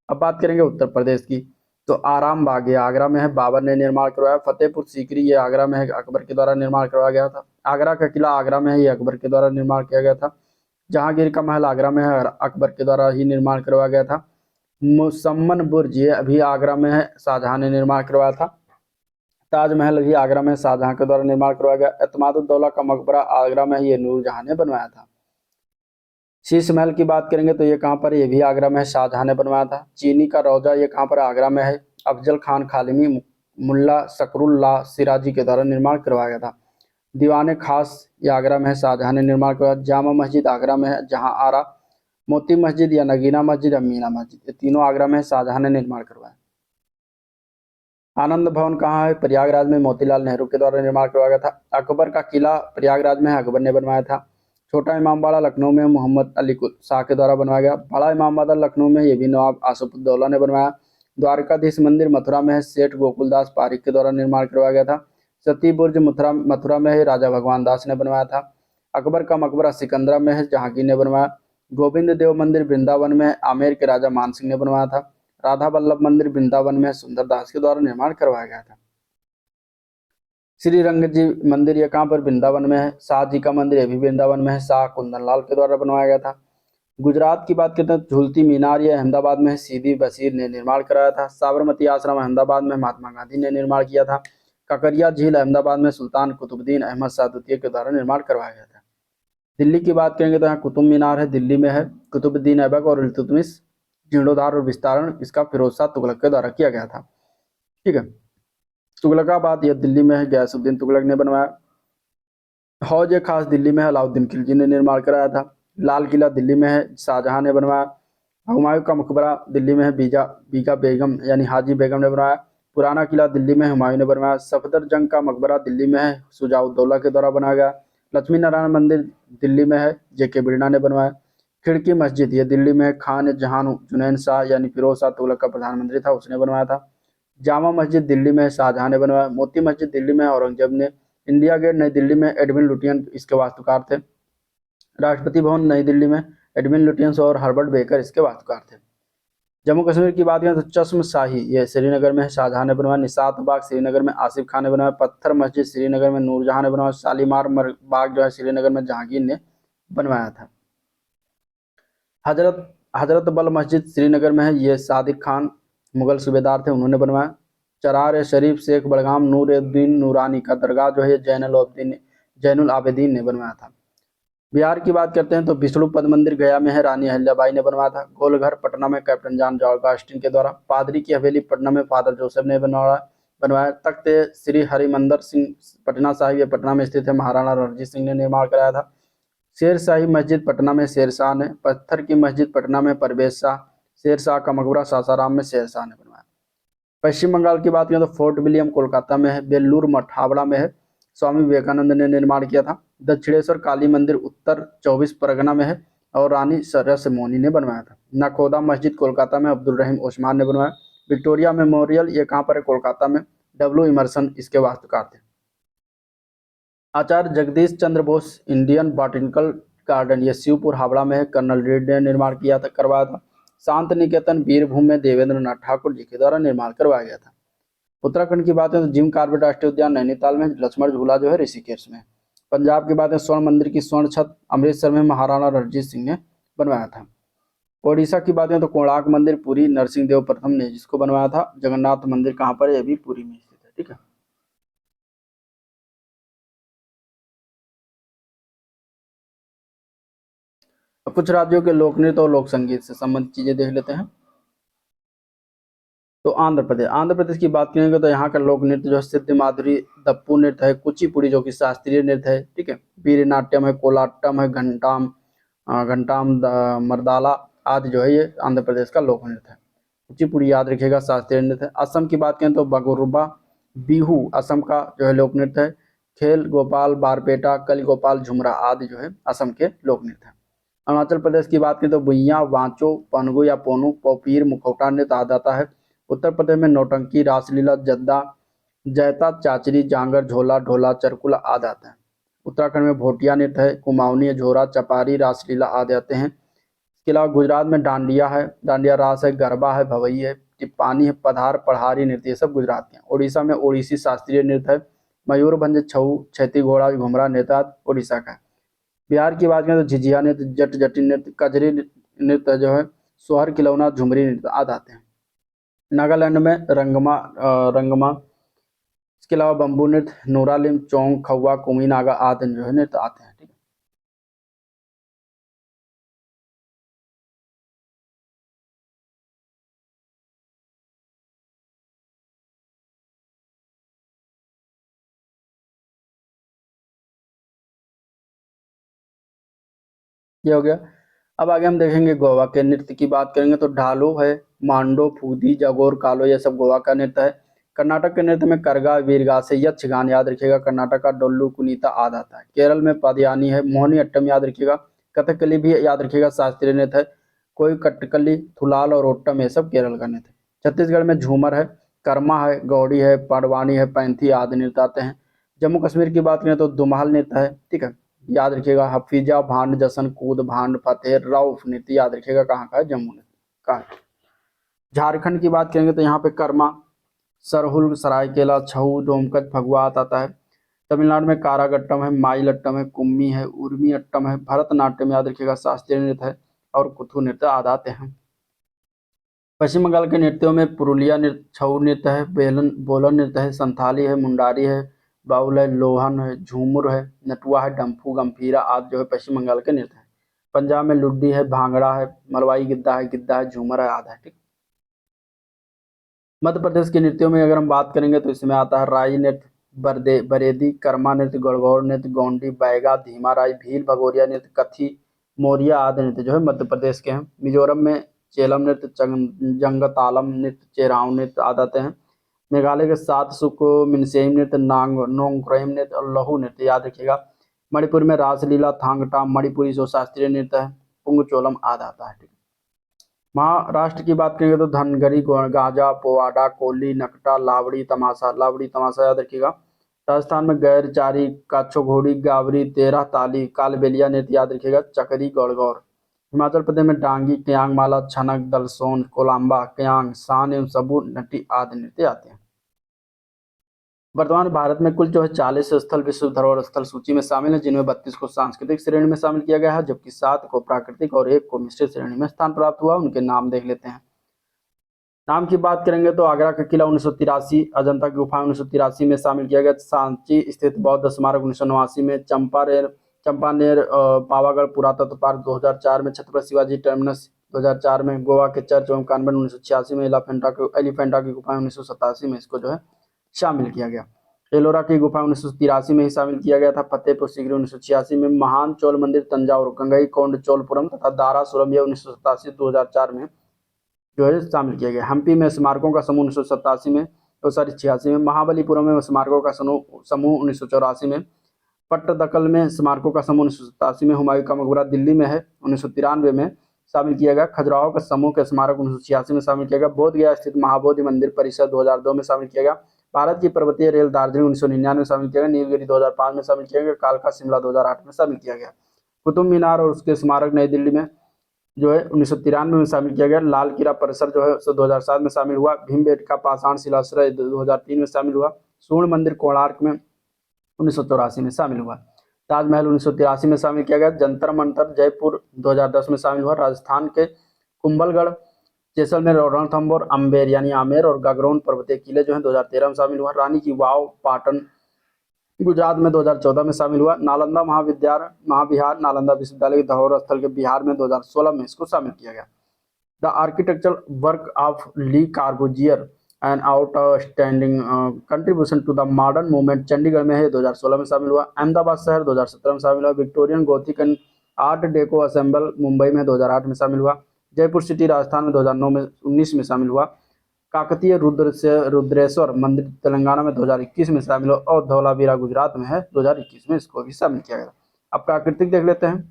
अब बात करेंगे उत्तर प्रदेश की तो आराम बाग ये आगरा में है, बाबर ने निर्माण करवाया। फतेहपुर सीकरी ये आगरा में है, अकबर के द्वारा निर्माण करवाया गया था। आगरा का किला आगरा में है, ये अकबर के द्वारा निर्माण किया गया था। जहांगीर का महल आगरा में है और अकबर के द्वारा ही निर्माण करवाया गया था। मुसम्मन बुर्ज ये अभी आगरा में है, शाहजहां ने निर्माण करवाया था। ताजमहल भी आगरा में शाहजहां के द्वारा निर्माण करवाया गया। एतमादुद्दौला का मकबरा आगरा में ये नूरजहां ने बनवाया था। शीश महल की बात करेंगे तो ये कहाँ पर, ये भी आगरा में है, शाहजहां ने बनवाया था। चीनी का रौजा ये कहाँ पर, आगरा में है, अफजल खान खालिमी मुल्ला शकरुल्लाह सिराजी के द्वारा निर्माण करवाया गया था। दीवाने खास ये आगरा में है, शाहजहां ने निर्माण करवाया। जामा मस्जिद आगरा में है, जहां आरा। मोती मस्जिद या नगीना मस्जिद या मीना मस्जिद ये तीनों आगरा में है, शाहजहां ने निर्माण करवाया। आनंद भवन कहाँ है, प्रयागराज में, मोतीलाल नेहरू के द्वारा निर्माण करवाया गया था। अकबर का किला प्रयागराज में है, अकबर ने बनवाया था। छोटा इमामबाड़ा लखनऊ में मोहम्मद अली शाह के द्वारा बनवाया गया। बड़ा इमामबाड़ा लखनऊ में ये भी नवाब आसफुद्दौला ने बनवाया। द्वारकाधीश मंदिर मथुरा में है, सेठ गोकुलदास पारिक के द्वारा निर्माण करवाया गया था। सती बुर्ज मथुरा में है, राजा भगवान दास ने बनवाया था। अकबर का मकबरा सिकंदरा में है, जहांगीर ने बनवाया। गोविंद देव मंदिर वृंदावन में है, आमेर के राजा मानसिंह ने बनवाया था। राधा वल्लभ मंदिर वृंदावन में सुंदरदास के द्वारा निर्माण करवाया गया था। श्री रंग जी मंदिर ये कहाँ पर, वृंदावन में है। शाह जी का मंदिर ये भी वृंदावन में है, शाह कुंदनलाल के द्वारा बनवाया गया था। गुजरात की बात करते हैं, झूलती मीनार ये अहमदाबाद में है, सीदी बशीर ने निर्माण कराया था। साबरमती आश्रम अहमदाबाद में महात्मा गांधी ने निर्माण किया था। ककरिया झील अहमदाबाद में सुल्तान कुतुबुद्दीन अहमद शाह द्वितीय के द्वारा निर्माण करवाया गया था। दिल्ली की बात करेंगे तो यहाँ कुतुब मीनार है, दिल्ली में है। कुतुबुद्दीन ऐबक और इल्तुतमिश जीर्णोद्धार और विस्तारण इसका फिरोज शाह तुगलक के द्वारा किया गया था। ठीक है, तुगलकाबाद यह दिल्ली में है, गयासुद्दीन तुगलक ने बनवाया। हौज खास दिल्ली में है, अलाउद्दीन खिलजी ने निर्माण कराया था। लाल किला दिल्ली में है, शाहजहां ने बनवाया। हुमायूं का मकबरा दिल्ली में है, बीगा बेगम यानी हाजी बेगम ने बनवाया। पुराना किला दिल्ली में हुमायूं ने बनवाया। सफदरजंग का मकबरा दिल्ली में है, शुजाउद्दौला के द्वारा बनाया गया। लक्ष्मी नारायण मंदिर दिल्ली में है, जेके बिरला ने बनवाया। खिड़की मस्जिद ये दिल्ली में है, खान जहान जुनैन शाह यानी फिरोज शाह तुगलक का प्रधानमंत्री था, उसने बनवाया था। जामा मस्जिद दिल्ली में शाहजहां ने बनवाया। मोती मस्जिद दिल्ली में औरंगजेब ने। इंडिया गेट नई दिल्ली में एडविन लुटियन इसके वास्तुकार थे। राष्ट्रपति भवन नई दिल्ली में एडविन लुटियंस और हर्बर्ट बेकर इसके वास्तुकार थे। जम्मू कश्मीर की बात करें तो चश्म शाही ये श्रीनगर में है, शाहजहां ने बनवाया। निसात बाग श्रीनगर में आसिफ खान ने बनवाया। पत्थर मस्जिद श्रीनगर में नूरजहां ने बनवाया। शालीमार बाग जो है श्रीनगर में जहांगीर ने बनवाया था। हजरत बल मस्जिद श्रीनगर में है, ये सादिक खान मुगल सूबेदार थे, उन्होंने बनवाया। चरार शरीफ शेख बड़गाम नूरुद्दीन नूरानी का दरगाह जो है जैनुल आबिदीन ने बनवाया था। बिहार की बात करते हैं तो विष्णु पद मंदिर गया में है, रानी अहिल्याबाई ने बनवाया था। गोलघर पटना में कैप्टन जॉन ऑगस्टिन के द्वारा। पादरी की हवेली पटना में फादर जोसेफ ने बनवाया। तख्त श्री हरिमंदर सिंह पटना साहिब, ये पटना में स्थित है, महाराणा रणजीत सिंह ने निर्माण कराया था। शेर शाही मस्जिद पटना में शेरशाह ने। पत्थर की मस्जिद पटना में परवेज शाह। शेरशाह का मकबरा सासाराम में शेरशाह ने बनवाया। पश्चिम बंगाल की बात करें तो फोर्ट विलियम कोलकाता में है। बेल्लूर मठ हावड़ा में है, स्वामी विवेकानंद ने निर्माण किया था। दक्षिणेश्वर काली मंदिर उत्तर 24 परगना में है और रानी सरसमोनी ने बनवाया था। नकोदा मस्जिद कोलकाता में अब्दुल रहीम ओस्मान ने बनवाया। विक्टोरिया मेमोरियल ये कहाँ पर है? कोलकाता में। डब्ल्यू इमर्सन इसके वास्तुकार थे। आचार्य Jagdish Chandra Bose Indian botanical garden ये शिवपुर हावड़ा में है, कर्नल रेड ने निर्माण किया था, करवाया था। शांत निकेतन वीरभूमि में देवेंद्र नाथ ठाकुर जी के द्वारा निर्माण करवाया गया था। उत्तराखंड की बात है तो जिम कार्बेट राष्ट्रीय उद्यान नैनीताल में, लक्ष्मण झूला जो है ऋषिकेश में। पंजाब की बात है स्वर्ण मंदिर की स्वर्ण छत अमृतसर में महाराणा रणजीत सिंह ने बनवाया था। ओडिशा की बात है तो कोणार्क मंदिर पुरी नरसिंह देव प्रथम ने जिसको बनवाया था। जगन्नाथ मंदिर कहाँ पर है? ये भी पुरी में स्थित है। ठीक है, अब कुछ राज्यों के लोक नृत्य और लोक संगीत से संबंधित चीजें देख लेते हैं। तो आंध्र प्रदेश की बात करेंगे तो यहाँ का लोक नृत्य जो है सिद्ध माधुरी, दप्पू नृत्य है, कुचिपुड़ी जो कि शास्त्रीय नृत्य है। ठीक है, वीर नाट्यम है, कोलाट्टम है, घंटाम मर्दाला आदि जो है ये आंध्र प्रदेश का लोक नृत्य है। कुचिपुड़ी याद रखिएगा, शास्त्रीय नृत्य है। असम की बात करें तो बगुरुबा बिहू असम का जो है लोक नृत्य है। खेल गोपाल, बारपेटा, कल गोपाल, झुमरा आदि जो है असम के लोक नृत्य है। अरुणाचल प्रदेश की बात करें तो बुइया, वांचो, पनगु या पोनू, पोपीर, मुखौटा नृत्य आ जाता है। उत्तर प्रदेश में नौटंकी, रासलीला, जद्दा, जैता, चाचरी, जांगर, झोला, ढोला, चरकुला आदि आते हैं। उत्तराखंड में भोटिया नृत्य है, कुमाऊनी, झोरा, चपारी, रासलीला आदि आते हैं। इसके अलावा गुजरात में डांडिया है, डांडिया रास है, गरबा है, भवई है, टिप्पानी है, पधार, पढ़ारी नृत्य, ये सब गुजरात के हैं। उड़ीसा में ओडिसी शास्त्रीय नृत्य है। मयूरभंज, छऊ, छैती घोड़ा, घुमरा नृत्य उड़ीसा का है। बिहार की बात करें तो झिझिया नृत्य, जट जटिन नृत्य, कजरी नृत्य जो है, सोहर, खिलौना, झुमरी नृत्य आदि आते हैं। नागालैंड में रंगमा, इसके अलावा बम्बू नृत्य, नूरालिम, चोंग, खौवा, कुमी नागा आदि जो है नृत्य आते हैं। ठीक है, ये हो गया। अब आगे हम देखेंगे गोवा के नृत्य की बात करेंगे तो ढालो है, मांडो, फूदी, जगोर, कालो, ये सब गोवा का नृत्य है। कर्नाटक के नृत्य में करगा, वीरगासे, यक्षगान याद रखिएगा, कर्नाटक का डोल्लू, कुनीता आदि आता है। केरल में पदयानी है, मोहिनी अट्टम याद रखिएगा, कथकली भी याद रखिएगा, शास्त्रीय नृत्य है। कोई कटकली, थुलाल और ओट्टम ये सब केरल का नृत्य है। छत्तीसगढ़ में झूमर है, कर्मा है, गौड़ी है, पडवानी है, पैंथी आदि नृत्य आते हैं। जम्मू कश्मीर की बात करें तो दुमाल नृत्य है। ठीक है, याद रखिएगा, हफीजा, भांड, जशन, कूद, भांड, फतेह, रऊफ नृत्य याद रखिएगा, कहाँ का है? जम्मू का है। झारखंड की बात करेंगे तो यहाँ पे कर्मा, सरहुल, सरायकेला, छऊ, डोमकच, फगुआ आता है। तमिलनाडु में कारागट्टम है, माइल अट्टम है, कुम्मी है, उर्मी अट्टम है, भरतनाट्यम याद रखिएगा, शास्त्रीय नृत्य है, और कुथु नृत्य आदि आते हैं। पश्चिम बंगाल के नृत्यों में पुरुलिया नृत्य, छऊ नृत्य है, बेलन बोलन नृत्य है, संथाली है, मुंडारी है, बाउल है, लोहन है, झूमुर है, नटुआ है, डम्फू, गंभीरा आदि जो है पश्चिम बंगाल के नृत्य है। पंजाब में लुड्डी है, भांगड़ा है, मलवाई गिद्धा है, झूमर है आदि है। ठीक, मध्य प्रदेश के नृत्यों में अगर हम बात करेंगे तो इसमें आता है राई नृत्य, बरेदी, कर्मा नृत्य, गणगौर नृत्य, गोंडी, बैगा, धीमा राई, भील, भगोरिया नृत्य, कथी, मोरिया आदि नृत्य जो है मध्य प्रदेश के हैं। मिजोरम में चेलम नृत्य, जंगतालम नृत्य, चेराव नृत्य आदि आते हैं। मेघालय के सात सुको, मिनसेम नृत्य, नोंगक्रेम नृत्य और लहू नृत्य याद रखिएगा। मणिपुर में रासलीला, थांगटा, मणिपुरी जो शास्त्रीय नृत्य है, पुंगचोलम आदि आता है। ठीक, महाराष्ट्र की बात करेंगे तो धनगरी, गाजा, पोवाडा, कोली, नकटा, लावड़ी तमाशा याद रखिएगा। राजस्थान में गैर, चारी, काछो घोड़ी, गावरी, तेरह ताली, कालबेलिया नृत्य याद रखिएगा, चकरी, गौड़गौर। हिमाचल प्रदेश में डांगी, क्यांग माला, छनक, दलसोन, कोलाम्बा, क्यांग, सान एवं सबू नटी आदि नृत्य आते हैं। वर्तमान भारत में कुल जो है 40 स्थल विश्व धरोहर स्थल सूची में शामिल है, जिनमें 32 को सांस्कृतिक श्रेणी में शामिल किया गया है, जबकि 7 को प्राकृतिक और 1 को मिश्रित श्रेणी में स्थान प्राप्त हुआ। उनके नाम देख लेते हैं। नाम की बात करेंगे तो आगरा का किला 1983, अजंता की गुफा 1983 में शामिल किया गया, सांची स्थित बौद्ध स्मारक 1989 में, चंपानेर पावागढ़ पुरातत्व पार्क 2004 में, छत्रपति शिवाजी टर्मिनस 2004 में, गोवा के चर्च एवं कॉन्वेंट 1986 में, एलिफेंटा की गुफा 1987 में इसको जो है शामिल किया गया। एलोरा की गुफा 1983 में ही शामिल किया गया था। फतेहपुर सीकरी 1986 में, महान चोल मंदिर तंजावुर, गंगई कोंड चोलपुरम तथा दारासुरम ये 1987-2004 में जो है शामिल किया गया। हम्पी में स्मारकों का समूह 1987 में, 86 में, महाबलीपुरम में स्मारकों का समूह 1984 में, पट्टदकल में स्मारकों का समूह 1987 में, हुमायूं का मकबरा दिल्ली में है 1993 में शामिल किया गया। खजुराहो का समूह के स्मारक 1986 में शामिल किया गया। बोध गया स्थित महाबोधि मंदिर परिसर 2002 में शामिल किया गया। भारत की पर्वतीय रेल दार्जिलिंग 1999 में शामिल किया गया। नीलगिरी 2005 में शामिल किया गया। कालका शिमला 2008 में शामिल किया गया। कुतुब मीनार और उसके स्मारक नई दिल्ली में जो है 1993 में शामिल किया गया। लाल किला परिसर जो है 2007 में शामिल हुआ। भीमबेटका पाषाण शिलाश्रय 2003 में शामिल हुआ। स्वर्ण मंदिर कोणार्क में 1984 में शामिल हुआ। ताजमहल 1983 में शामिल किया गया। जंतर मंतर जयपुर 2010 में शामिल हुआ। राजस्थान के कुंभलगढ़, जैसलमेर और रणथंभौर, अम्बेर यानी आमेर और गागरोन पर्वतीय किले जो है 2013 में शामिल हुआ। रानी की वाव पाटन गुजरात में 2014 में शामिल हुआ। नालंदा महाविहार नालंदा विश्वविद्यालय के धरोहर स्थल के बिहार में 2016 में इसको शामिल किया गया। The architectural work of Le Corbusier and outstanding contribution to the modern movement Chandigarh में है 2016 में शामिल हुआ। अहमदाबाद शहर 2017 में शामिल हुआ। Victorian Gothic and art deco assemble Mumbai में 2008 में शामिल हुआ। जयपुर सिटी राजस्थान में 2019 में शामिल हुआ। काकतीय रुद्रेश्वर मंदिर तेलंगाना में 2021 में शामिल हुआ और धौलावीरा गुजरात में है 2021 में इसको भी शामिल किया गया। अब प्राकृतिक देख लेते हैं।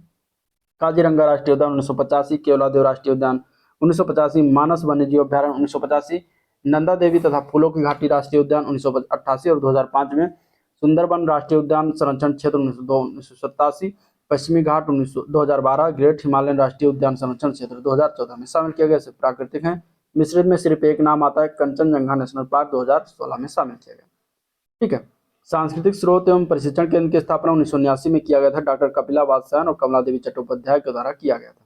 काजीरंगा राष्ट्रीय उद्यान 1985, केवलादेव राष्ट्रीय उद्यान 1985, मानस वन्यजीव अभ्यारण्य 1985, नंदा देवी तथा फूलों की घाटी राष्ट्रीय उद्यान 1988 और 2005 में, सुंदरबन राष्ट्रीय उद्यान संरक्षण क्षेत्र 1987, पश्चिमी घाट 2012, ग्रेट हिमालयन राष्ट्रीय उद्यान संरक्षण क्षेत्र 2014 में शामिल किया गया। प्राकृतिक है। मिश्रित में सिर्फ एक नाम आता है, कंचनजंगा नेशनल पार्क 2016 में शामिल किया गया। ठीक है। सांस्कृतिक स्रोत एवं प्रशिक्षण केंद्र की स्थापना 1989 में किया गया था। डॉक्टर कपिला बादशाह और कमला देवी चट्टोपाध्याय के द्वारा किया गया था।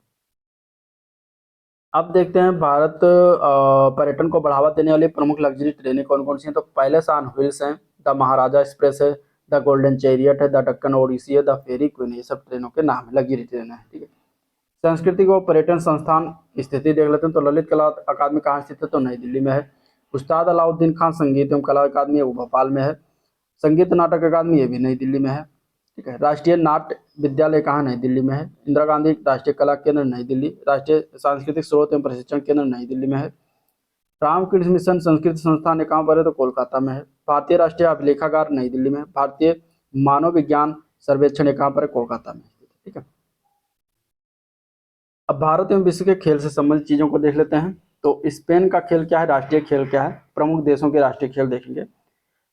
अब देखते हैं भारत पर्यटन को बढ़ावा देने वाली प्रमुख लग्जरी ट्रेनें कौन कौन सी हैं। तो पैलेस ऑन व्हील्स हैं, द महाराजा एक्सप्रेस है, द गोल्डन चैरियट है, द डक्कन ओडिसी है, द फेरी क्वीन, ये सब ट्रेनों के नाम है, लग्जरी ट्रेन है। ठीक है। सांस्कृतिक और पर्यटन संस्थान स्थिति देख लेते हैं। तो ललित कला अकादमी कहाँ स्थित है? तो नई दिल्ली में है। उस्ताद अलाउद्दीन खान संगीत एवं कला अकादमी वो भोपाल में है। संगीत नाटक अकादमी ये भी नई दिल्ली में है। ठीक है। राष्ट्रीय नाट्य विद्यालय कहाँ? नई दिल्ली में है। इंदिरा गांधी राष्ट्रीय कला केंद्र नई दिल्ली। राष्ट्रीय सांस्कृतिक स्रोत एवं प्रशिक्षण केंद्र नई दिल्ली में है। रामकृष्ण मिशन संस्कृत संस्थान कहाँ पर है? तो कोलकाता में है। भारतीय राष्ट्रीय अभिलेखागार नई दिल्ली में। भारतीय मानव विज्ञान सर्वेक्षण कहाँ पर है? कोलकाता में। ठीक है। अब भारत एवं विश्व के खेल से संबंधित चीजों को देख लेते हैं। तो स्पेन का खेल क्या है? राष्ट्रीय खेल क्या है? प्रमुख देशों के राष्ट्रीय खेल देखेंगे।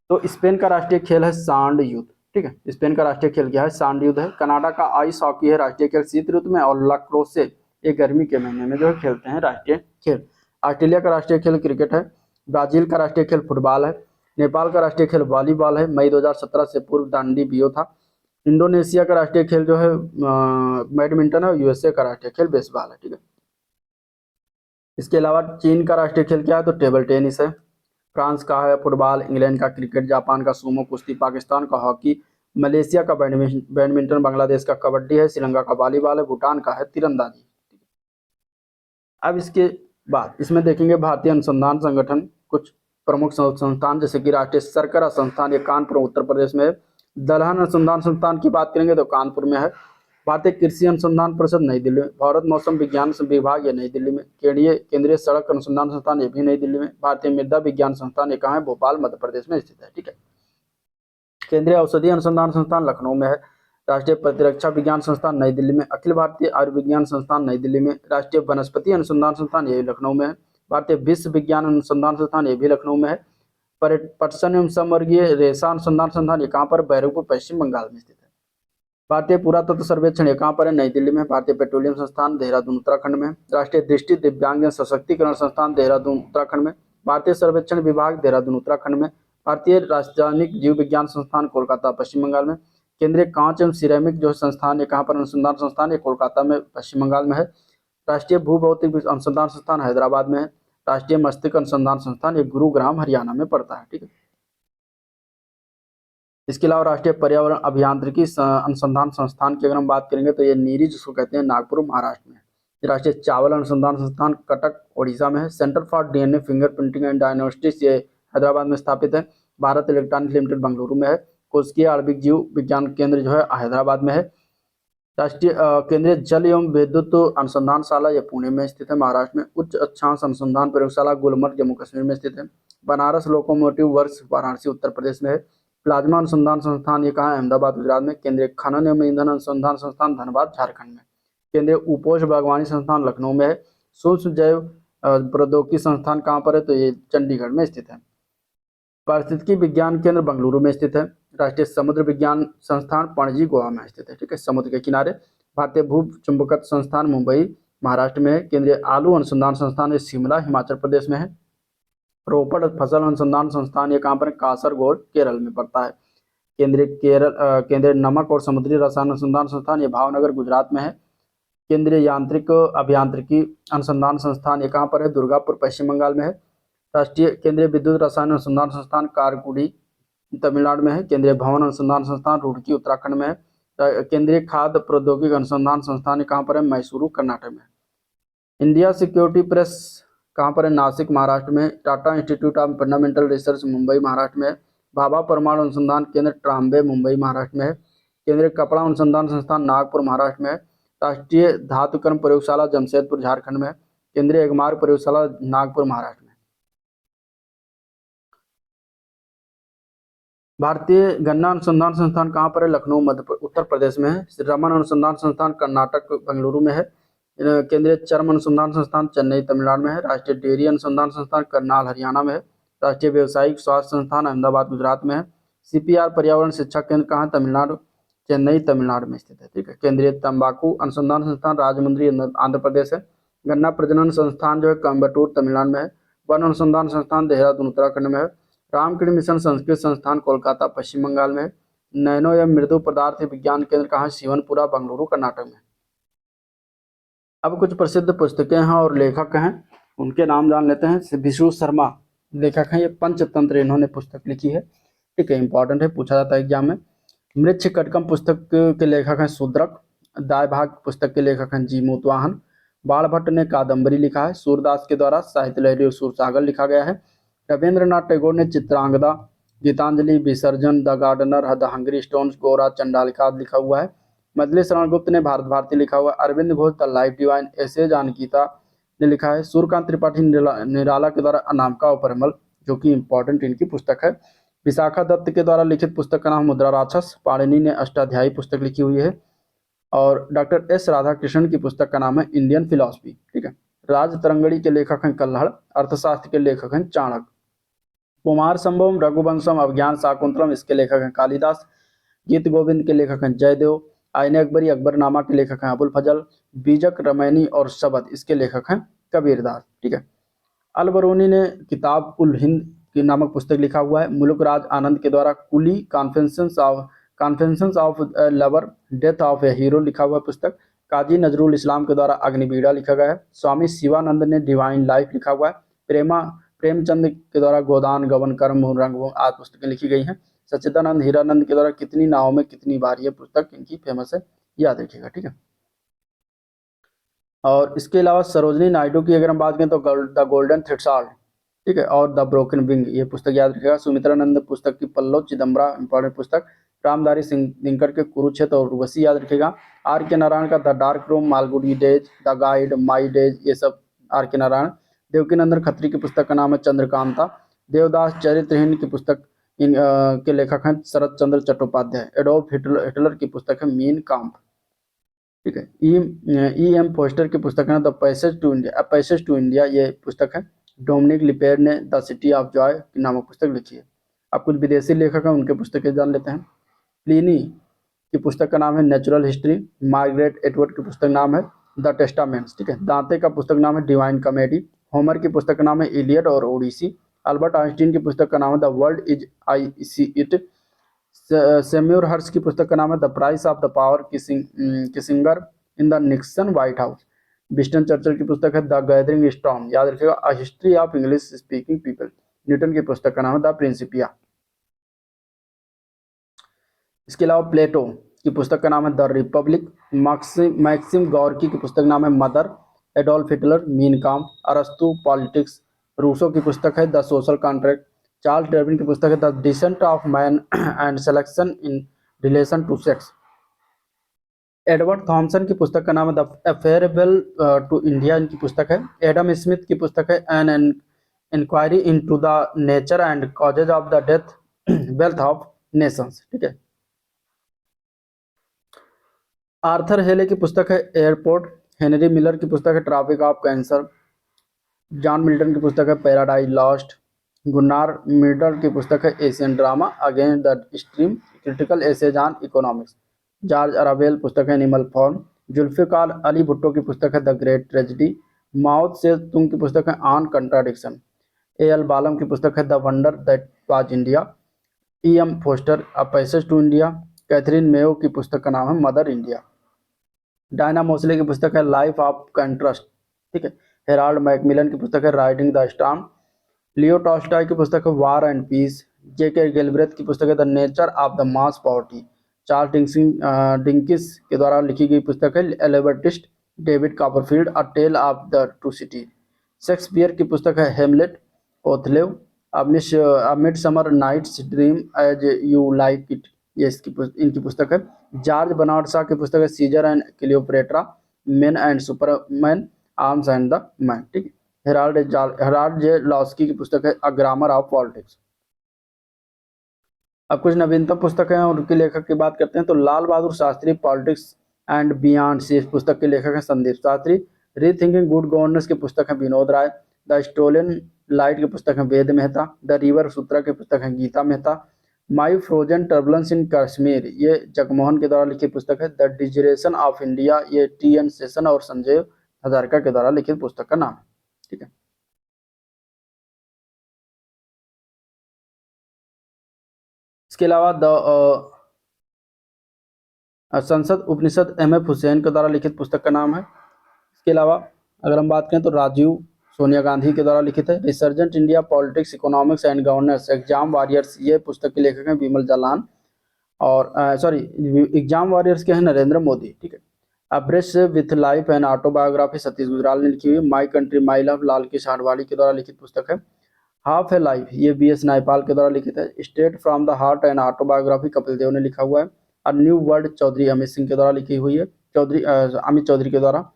तो स्पेन का राष्ट्रीय खेल है सांड युद्ध। ठीक है। स्पेन का राष्ट्रीय खेल क्या है? सांड युद्ध है। कनाडा का आइस हॉकी है राष्ट्रीय खेल शीत ऋतु में, और लक्रोसे ये गर्मी के महीने में जो है खेलते हैं राष्ट्रीय खेल। ऑस्ट्रेलिया का राष्ट्रीय खेल क्रिकेट है। ब्राजील का राष्ट्रीय खेल फुटबॉल है। नेपाल का राष्ट्रीय खेल वॉलीबॉल है। मई 2017 से पूर्व दांडी बियो था। इंडोनेशिया का राष्ट्रीय खेल जो है बैडमिंटन है। यूएसए का राष्ट्रीय खेल बेसबॉल है। ठीक है। इसके अलावा चीन का राष्ट्रीय खेल क्या है? तो टेबल टेनिस है। फ्रांस का है फुटबॉल, इंग्लैंड का क्रिकेट, जापान का सूमो कुश्ती, पाकिस्तान का हॉकी, मलेशिया का बैडमिंटन, बांग्लादेश का कबड्डी है, श्रीलंका का वॉलीबॉल है, भूटान का है तीरंदाजी। अब इसके बाद इसमें देखेंगे भारतीय अनुसंधान संगठन, कुछ प्रमुख संस्थान जैसे कि राष्ट्रीय शर्करा संस्थान, ये कानपुर उत्तर प्रदेश में है। दलहन अनुसंधान संस्थान की बात करेंगे तो कानपुर में है। भारतीय कृषि अनुसंधान परिषद नई दिल्ली में। भारत मौसम विज्ञान विभाग ये नई दिल्ली में। केंद्रीय सड़क अनुसंधान संस्थान ये भी नई दिल्ली में। भारतीय मृदा विज्ञान संस्थान ये कहाँ है? भोपाल मध्य प्रदेश में स्थित है। ठीक है। केंद्रीय औषधि अनुसंधान संस्थान लखनऊ में है। राष्ट्रीय प्रतिरक्षा विज्ञान संस्थान नई दिल्ली में। अखिल भारतीय आयुर्विज्ञान संस्थान नई दिल्ली में। राष्ट्रीय वनस्पति अनुसंधान संस्थान ये लखनऊ में है। भारतीय विश्व विज्ञान अनुसंधान संस्थान ये भी लखनऊ में है। पटसन एवं समवर्गीय रेशा अनुसंधान संस्थान ये कहाँ पर? बैरकपुर पश्चिम बंगाल में स्थित है। भारतीय पुरातत्व सर्वेक्षण ये कहाँ पर है? नई दिल्ली में। भारतीय पेट्रोलियम संस्थान देहरादून उत्तराखंड में। राष्ट्रीय दृष्टि दिव्यांग सशक्तिकरण संस्थान देहरादून उत्तराखंड में। भारतीय सर्वेक्षण विभाग देहरादून उत्तराखंड में। भारतीय रासायनिक जीव विज्ञान संस्थान कोलकाता पश्चिम बंगाल में। केंद्रीय कांच एवं सिरेमिक जो संस्थान ये कहाँ पर? अनुसंधान संस्थान ये कोलकाता में पश्चिम बंगाल में है। राष्ट्रीय भूभौतिक अनुसंधान संस्थान हैदराबाद में है। राष्ट्रीय मस्तिष्क अनुसंधान संस्थान ये गुरुग्राम हरियाणा में पड़ता है। ठीक है। इसके अलावा राष्ट्रीय पर्यावरण अभियांत्रिकी अनुसंधान संस्थान की अगर हम बात करेंगे तो ये नीरी जिसको कहते हैं नागपुर महाराष्ट्र में है। राष्ट्रीय चावल अनुसंधान संस्थान कटक ओडिशा में है। Centre for DNA fingerprinting and diagnostics ये हैदराबाद में स्थापित है। भारत इलेक्ट्रॉनिक्स लिमिटेड बेंगलुरु में है। कोशिकीय आणविक जीव विज्ञान केंद्र जो है हैदराबाद में है। राष्ट्रीय केंद्रीय जल एवं विद्युत अनुसंधानशाला ये पुणे में स्थित है महाराष्ट्र में। उच्च अक्षांश अनुसंधान प्रयोगशाला गुलमर्ग जम्मू कश्मीर में स्थित है। बनारस लोकोमोटिव वर्क्स वाराणसी उत्तर प्रदेश में है। प्लाज्मा अनुसंधान संस्थान ये कहाँ है? अहमदाबाद गुजरात में। केंद्रीय खनन एवं ईंधन अनुसंधान संस्थान धनबाद झारखंड में। केंद्रीय उपोष बागवानी संस्थान लखनऊ में है। सूक्ष्म जैव प्रौद्योगिकी संस्थान कहाँ पर है? तो ये चंडीगढ़ में स्थित है। पारिस्थितिकी विज्ञान केंद्र बेंगलुरु में स्थित है। राष्ट्रीय समुद्र विज्ञान संस्थान पणजी गोवा में स्थित है। ठीक है, समुद्र के किनारे। भारतीय भू चुंबकत्व संस्थान मुंबई महाराष्ट्र में है। केंद्रीय आलू अनुसंधान संस्थान ये शिमला हिमाचल प्रदेश में है। रोपड़ फसल अनुसंधान संस्थान ये कहाँ पर है? कासरगोड केरल में पड़ता है। केंद्रीय नमक और समुद्री रसायन अनुसंधान संस्थान ये भावनगर गुजरात में है। केंद्रीय यांत्रिक अभियांत्रिकी अनुसंधान संस्थान ये कहाँ पर है? दुर्गापुर पश्चिम बंगाल में है। राष्ट्रीय केंद्रीय विद्युत रसायन अनुसंधान संस्थान कारकुडी तमिलनाडु में है। केंद्रीय भवन अनुसंधान संस्थान रुड़की उत्तराखंड में है। केंद्रीय खाद्य प्रौद्योगिकी अनुसंधान संस्थान कहाँ पर है? मैसूरू कर्नाटक में। इंडिया सिक्योरिटी प्रेस कहाँ पर है? नासिक महाराष्ट्र में। Tata institute of fundamental research Mumbai Maharashtra में है। भाभा परमाणु अनुसंधान केंद्र ट्राम्बे मुंबई महाराष्ट्र में है। केंद्रीय कपड़ा अनुसंधान संस्थान नागपुर महाराष्ट्र में है। राष्ट्रीय धातुकर्म प्रयोगशाला जमशेदपुर झारखंड में है। केंद्रीय एगमार्ग प्रयोगशाला नागपुर महाराष्ट्र में। भारतीय गन्ना अनुसंधान संस्थान कहाँ पर है? लखनऊ उत्तर प्रदेश में है। रमन अनुसंधान संस्थान कर्नाटक बेंगलुरु में है। केंद्रीय चर्म अनुसंधान संस्थान चेन्नई तमिलनाडु में है। राष्ट्रीय डेयरी अनुसंधान संस्थान करनाल हरियाणा में है। राष्ट्रीय व्यावसायिक स्वास्थ्य संस्थान अहमदाबाद गुजरात में है। सीपीआर पर्यावरण शिक्षा केंद्र कहाँ? तमिलनाडु चेन्नई तमिलनाडु में स्थित है। ठीक है। केंद्रीय तंबाकू अनुसंधान संस्थान राजमुंद्री आंध्र प्रदेश है। गन्ना प्रजनन संस्थान जो है कोयम्बटूर तमिलनाडु में है। वन अनुसंधान संस्थान देहरादून उत्तराखंड में है। रामकृष्ण मिशन संस्कृत संस्थान कोलकाता पश्चिम बंगाल में है। नैनो एवं मृदु पदार्थ विज्ञान केंद्र कहाँ? शिवनपुरा बेंगलुरु कर्नाटक में। अब कुछ प्रसिद्ध पुस्तकें हैं और लेखक हैं, उनके नाम जान लेते हैं। विष्णु शर्मा लेखक हैं, ये पंचतंत्र इन्होंने पुस्तक लिखी है। ठीक है, इंपॉर्टेंट है, पूछा जाता है एग्जाम में। मृच्छ कटकम पुस्तक के लेखक हैं शूद्रक। दाय भाग पुस्तक के लेखक हैं जी मोतवाहन। बाण भट्ट ने कादम्बरी लिखा है। सूरदास के द्वारा साहित्य लहरी और सूरसागर लिखा गया है। रविंद्रनाथ टैगोर ने Chitrangada, Gitanjali, Visarjan, The Gardener, The Hungry Stones, Gora, Chandalika लिखा हुआ है। मजली शरण गुप्त ने भारत भारती लिखा हुआ है। Aurobindo Ghosh The Life Divine ऐसे जानकीता ने लिखा है। सूर्यकांत त्रिपाठी निराला के द्वारा अनामिका और परिमल, जो कि इंपॉर्टेंट इनकी पुस्तक है। विशाखा दत्त के द्वारा लिखित पुस्तक का नाम मुद्रा राक्षस। पाणिनि ने अष्टाध्यायी पुस्तक लिखी हुई है। और डॉक्टर एस राधाकृष्णन की पुस्तक का नाम है इंडियन फिलॉसफी। ठीक है। राज तरंगड़ी के लेखक हैं कल्हड़। अर्थशास्त्र के लेखक हैं चाणक्य। कुमार संभवम, रघुवंशम, अभिज्ञान शाकुंतलम इसके लेखक हैं कालिदास। गीत गोविंद के लेखक हैं जयदेव। आईने अकबरी, अकबरनामा के लेखक हैं अबुल फजल। बीजक, रमैनी और शबद इसके लेखक हैं कबीरदास। ठीक है। अलबरूनी ने किताब उल हिंद की नामक पुस्तक लिखा हुआ है। मुल्क राज आनंद के द्वारा coolie confessions of lover, death of a hero लिखा हुआ पुस्तक। काजी नजरुल इस्लाम के द्वारा अग्निवीड़ा लिखा गया है। स्वामी शिवानंद ने डिवाइन लाइफ लिखा हुआ है। प्रेमचंद के द्वारा गोदान, गवन, कर्म, रंग आदि पुस्तकें लिखी गई हैं। सच्चिदानंद हीरानंद के द्वारा कितनी नावों में कितनी बार, ये पुस्तक इनकी फेमस है, याद रखिएगा। ठीक है। और इसके अलावा सरोजनी नायडू की अगर हम बात करें तो द गोल्डन थ्रेडसाल्ट, ठीक है, और द ब्रोकन विंग ये पुस्तक याद रखिएगा। सुमित्रानंद पुस्तक की पल्लव चिदम्बरा इंपॉर्टेंट पुस्तक। रामधारी सिंह दिनकर के कुरुक्षेत्र और उर्वशी याद रखिएगा। आर के नारायण का the dark room, Malgudi days, the guide, my days, ये सब आर के नारायण। देवकीनंदन खत्री की पुस्तक का नाम है चंद्रकांता। देवदास चरित्रहीन की पुस्तक के लेखक हैं शरद चंद्र चट्टोपाध्याय। एडोल्फ हिटलर की पुस्तक है मीन काम्प। ठीक है। ई एम फोस्टर की पुस्तक है The Passage to India, Passage to India ये पुस्तक है। डोमिनिक लिपेर ने द सिटी ऑफ जॉय की नामक पुस्तक लिखी है। अब कुछ विदेशी लेखक हैं, उनके पुस्तकें जान लेते हैं। प्लिनी की पुस्तक का नाम है नेचुरल हिस्ट्री। मार्गरेट एटवर्ड की पुस्तक नाम है द टेस्टामेंट्स। ठीक है। दांते का पुस्तक नाम है डिवाइन कॉमेडी। होमर की पुस्तक का नाम है इलियड और ओडिसी। अल्बर्ट आइंस्टीन की पुस्तक का नाम है the world is I see it. Seymour Hersh की पुस्तक का नाम है the price of the power Kissinger in the Nixon White House. Winston Churchill की पुस्तक है द गैदरिंग स्टॉर्म, याद रखिएगा। A history of English speaking people. Newton की पुस्तक का नाम है द प्रिंसिपिया। इसके अलावा प्लेटो की पुस्तक का नाम है द रिपब्लिक। मैक्सिम गॉर्की की पुस्तक नाम है मदर। एडोल्फ हिटलर मीन काम। अरस्तु पॉलिटिक्स। रूसो की पुस्तक है The Social Contract. Charles Darwin की पुस्तक है The Descent of Man and Selection in Relation to Sex. Edward Thomson की पुस्तक का नाम है द अफेयरेबल टू इंडिया, इनकी पुस्तक है। एडम स्मिथ की पुस्तक है An Inquiry into the Nature and Causes of the Death Wealth of Nations, ठीक है। आर्थर हेले की पुस्तक है एयरपोर्ट। हेनरी मिलर की पुस्तक है traffic of cancer. John Milton की पुस्तक है पैराडाइज लॉस्ट। गुन्नार मिडल की पुस्तक है Asian drama against the stream, critical essays on economics. George Orwell पुस्तक है एनिमल फॉर्म। जुल्फ़िकार अली भुट्टो की पुस्तक है द ग्रेट ट्रेजिडी। माओ से तुंग की पुस्तक है ऑन कंट्राडिक्शन। ए एल बालम की पुस्तक है The Wonder That Was India. E M Forster A Passage to India. Katherine Mayo की पुस्तक का नाम है मदर इंडिया। डायना मोसले की पुस्तक है लाइफ ऑफ कंट्रास्ट, ठीक है। हेराल्ड मैकमिलन की पुस्तक है riding the storm. Leo Tolstoy की पुस्तक है वार एंड पीस। जे के गिलब्रेथ की पुस्तक है the nature of the mass poverty. Charles Dickens के द्वारा लिखी गई पुस्तक है एलिबर्टिस्ट। David Copperfield a tale of the two city. Shakespeare की पुस्तक है Hamlet. Othello a mid summer night's dream as you like it, ये इनकी पुस्तक है। जॉर्ज बर्नार्ड शॉ की पुस्तक है Caesar and Cleopatra. Man and Superman Arms and the Man, ठीक है। हेराल्ड जे लॉस्की की पुस्तक है अ ग्रामर ऑफ पॉलिटिक्स। अब कुछ नवीनतम पुस्तकें हैं और उनके लेखक की बात करते हैं तो Lal Bahadur Shastri politics and beyond से इस पुस्तक के लेखक हैं Sandeep Shastri. Rethinking good governance की पुस्तक है Vinod Rai. The stolen light की पुस्तक है वेद मेहता। द रिवर सूत्रा की पुस्तक है गीता मेहता। माई फ्रोजन टर्बुलेंस इन कश्मीर ये जगमोहन के द्वारा लिखित पुस्तक है। द डिजरेशन ऑफ इंडिया ये टी एन सेशन और संजय हजारिका के द्वारा लिखित पुस्तक का नाम है, ठीक है। इसके अलावा संसद उपनिषद एम एफ हुसैन के द्वारा लिखित पुस्तक का नाम है। इसके अलावा अगर हम बात करें तो राजीव सोनिया गांधी के द्वारा लिखित है resurgent India politics economics and governance exam warriors, ये पुस्तक के लेखक हैं विमल जालान। और सॉरी, एग्जाम वॉरियर्स के हैं नरेंद्र मोदी, ठीक है। Abreast with life and autobiography Satish Gujral ने लिखी हुई। My country my love Lal Kish Advani के द्वारा लिखित पुस्तक है। हाफ ए लाइफ ये बी एस नायपाल के द्वारा लिखित है। State from the heart and autobiography Kapil Dev ने लिखा हुआ है। A new world Chaudhary Amit Singh के द्वारा लिखी हुई है, चौधरी अमित चौधरी के द्वारा।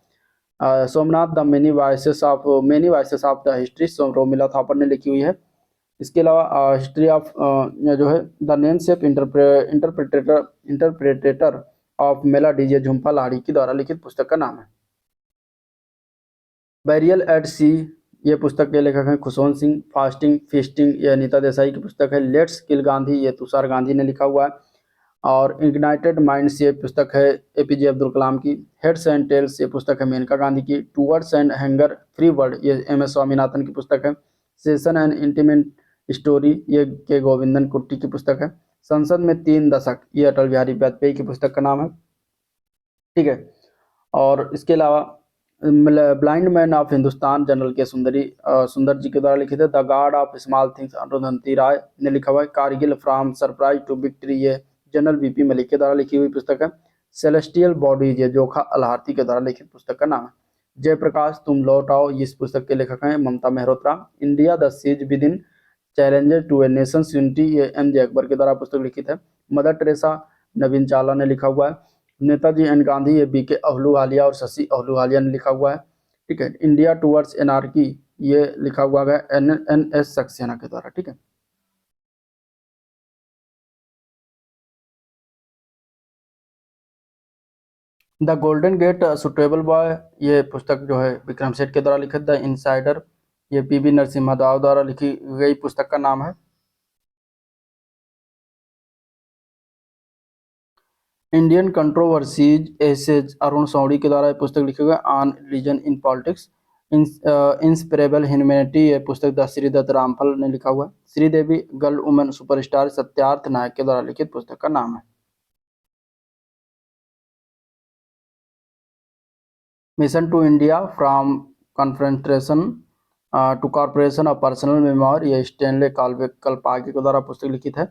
Somnath the many voices of the history Romila Thapar ने लिखी हुई है। इसके अलावा हिस्ट्री ऑफ जो है the namesake interpreter of maladies Jhumpa Lahiri के द्वारा लिखित पुस्तक का नाम है। बैरियल एट सी ये पुस्तक के लेखक हैं खुशवंत सिंह। फास्टिंग फीस्टिंग ये अनीता देसाई की पुस्तक है। लेट्स किल गांधी ये तुषार गांधी ने लिखा हुआ है। और इग्नाइटेड माइंड्स ये पुस्तक है एपीजे अब्दुल कलाम की। हेड्स एंड टेल्स ये पुस्तक है मेनका गांधी की। Towards and hanger free world ये एम एस स्वामीनाथन की पुस्तक है। सेशन एंड इंटीमेट स्टोरी ये के गोविंदन कुट्टी की पुस्तक है। संसद में 3 दशक ये अटल बिहारी वाजपेयी की पुस्तक का नाम है, ठीक है। और इसके अलावा blind man of Hindustan general के सुंदर जी के द्वारा लिखित है। The god of small things Arundhati Roy ने लिखा हुआ है। Kargil from surprise to victory ये जनरल वीपी मलिक के द्वारा लिखी हुई पुस्तक है। सेलेस्टियल बॉडीज ये जोखा अलहारती के द्वारा लिखित पुस्तक का नाम है। जयप्रकाश तुम लौट आओ इस पुस्तक के लेखक हैं Mamta Mehrotra. India the siege within challenges to a nation unity ये एम जे अकबर के द्वारा पुस्तक लिखित है। मदर टेरेसा नवीन चावला ने लिखा हुआ है। नेताजी एंड गांधी ये बी के अहलूवालिया और शशि अहलूवालिया ने लिखा हुआ है, ठीक है। इंडिया टूवर्ड्स एनार्की ये लिखा हुआ है एन एस सक्सेना के द्वारा, ठीक है। The golden gate suitable boy ये पुस्तक जो है विक्रम सेठ के द्वारा लिखित। द इनसाइडर ये पीवी नरसिम्हा राव द्वारा लिखी गई पुस्तक का नाम है। Indian controversies essays Arun Shourie के द्वारा पुस्तक लिखी हुई on religion in politics. Inseparable humanity ये पुस्तक द श्रीदत्त रामफल ने लिखा हुआ है। Sridevi girl woman superstar Satyarth Nayak के द्वारा लिखित पुस्तक का नाम है। Mission to India from confrontation to corporation of personal memoir ये स्टेनले कल्पागी के द्वारा पुस्तक लिखित है।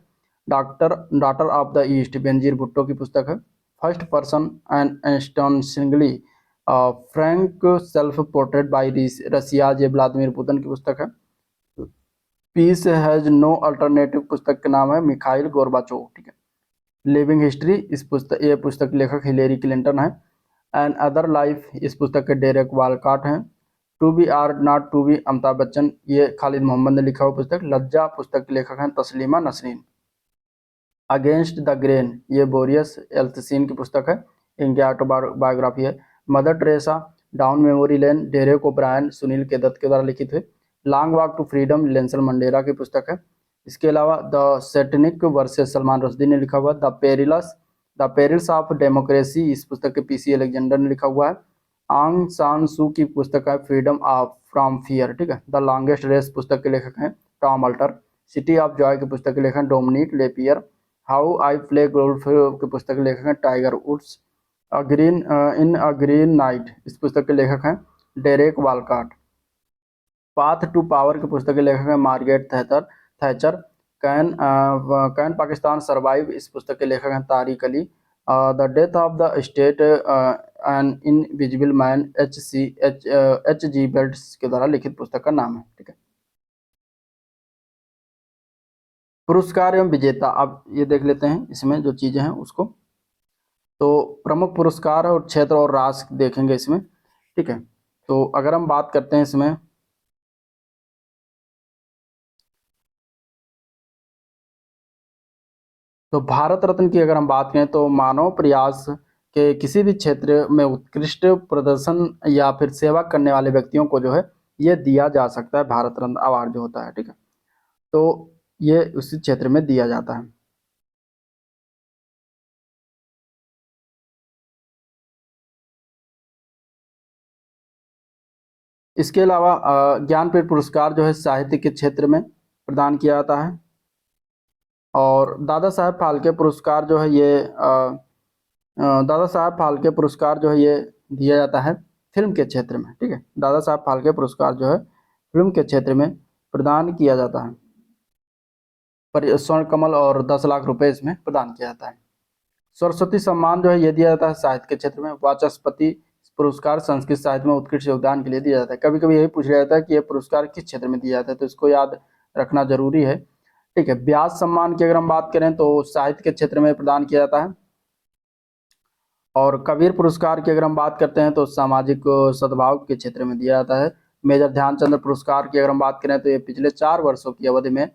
Daughter of the east Benazir Bhutto की पुस्तक है। First person and astonishingly frank self portrait by Russia ये व्लादिमीर पुतिन की पुस्तक है। पीस हैज नो अल्टरनेटिव पुस्तक का नाम है मिखाइल गोर्बाचोव, ठीक है। लिविंग हिस्ट्री इस पुस्तक ये पुस्तक लेखक हिलेरी क्लिंटन है। एंड अदर लाइफ इस पुस्तक के डेरेक वालकॉट हैं। To Be or Not to Be Amitabh Bachchan ये खालिद मोहम्मद ने लिखा हुआ पुस्तक। लज्जा पुस्तक के लेखक हैं Taslima Nasrin. Against the grain ये बोरियस एल्थसीन की पुस्तक है, इनकी ऑटोबायोग्राफी है। Mother Teresa down memory lane Derek O'Brien Sunil Gatade के द्वारा लिखित है। लॉन्ग वॉक टू फ्रीडम लेंसल मंडेला की पुस्तक है। इसके अलावा the satanic verses Salman Rushdie ने लिखा हुआ। द पेरिल्स ऑफ डेमोक्रेसी इस पुस्तक के पीसी अलेक्जेंडर ने लिखा हुआ है। आंग सान सू की पुस्तक है फ्रीडम ऑफ फ्रॉम फियर, ठीक है। द लॉन्गेस्ट रेस पुस्तक के लेखक हैं Tom Alter. City of Joy की पुस्तक के लेखक हैं Dominique Lapierre. How I Play Golf की पुस्तक के लेखक हैं Tiger Woods. In a Green Night इस पुस्तक के लेखक हैं Derek Walcott. Path to Power की पुस्तक के लेखक हैं Margaret Thatcher. Can Pakistan Survive इस पुस्तक के लेखक हैं Tariq Ali. The Death of the State An Invisible Man H G Wells के द्वारा लिखित पुस्तक का नाम है, ठीक है। पुरस्कार एवं विजेता अब ये देख लेते हैं इसमें जो चीजें हैं उसको। तो प्रमुख पुरस्कार और क्षेत्र और राष्ट्र देखेंगे इसमें, ठीक है। तो अगर हम बात करते हैं इसमें तो भारत रत्न की अगर हम बात करें तो मानव प्रयास के किसी भी क्षेत्र में उत्कृष्ट प्रदर्शन या फिर सेवा करने वाले व्यक्तियों को जो है ये दिया जा सकता है, भारत रत्न अवार्ड जो होता है, ठीक है। तो ये उसी क्षेत्र में दिया जाता है। इसके अलावा ज्ञानपीठ पुरस्कार जो है साहित्य के क्षेत्र में प्रदान किया जाता है। और दादा साहब फाल्के पुरस्कार जो है ये दादा साहब फाल्के पुरस्कार जो है ये दिया जाता है फिल्म के क्षेत्र में, ठीक है। दादा साहब फाल्के पुरस्कार जो है फिल्म के क्षेत्र में प्रदान किया जाता है। पर स्वर्ण कमल और 10 लाख रुपए इसमें प्रदान किया जाता है। सरस्वती सम्मान जो है ये दिया जाता है साहित्य के क्षेत्र में। वाचस्पति पुरस्कार संस्कृत साहित्य में उत्कृष्ट योगदान के लिए दिया जाता है। कभी कभी यही पूछ लिया जाता है कि यह पुरस्कार किस क्षेत्र में दिया जाता है, तो इसको याद रखना जरूरी है, ठीक है। व्यास सम्मान की अगर हम बात करें तो साहित्य के क्षेत्र में प्रदान किया जाता है। और कबीर पुरस्कार की अगर हम बात करते हैं तो सामाजिक सद्भाव के क्षेत्र में दिया जाता है। मेजर ध्यानचंद पुरस्कार की अगर हम बात करें तो ये पिछले 4 वर्षों की अवधि में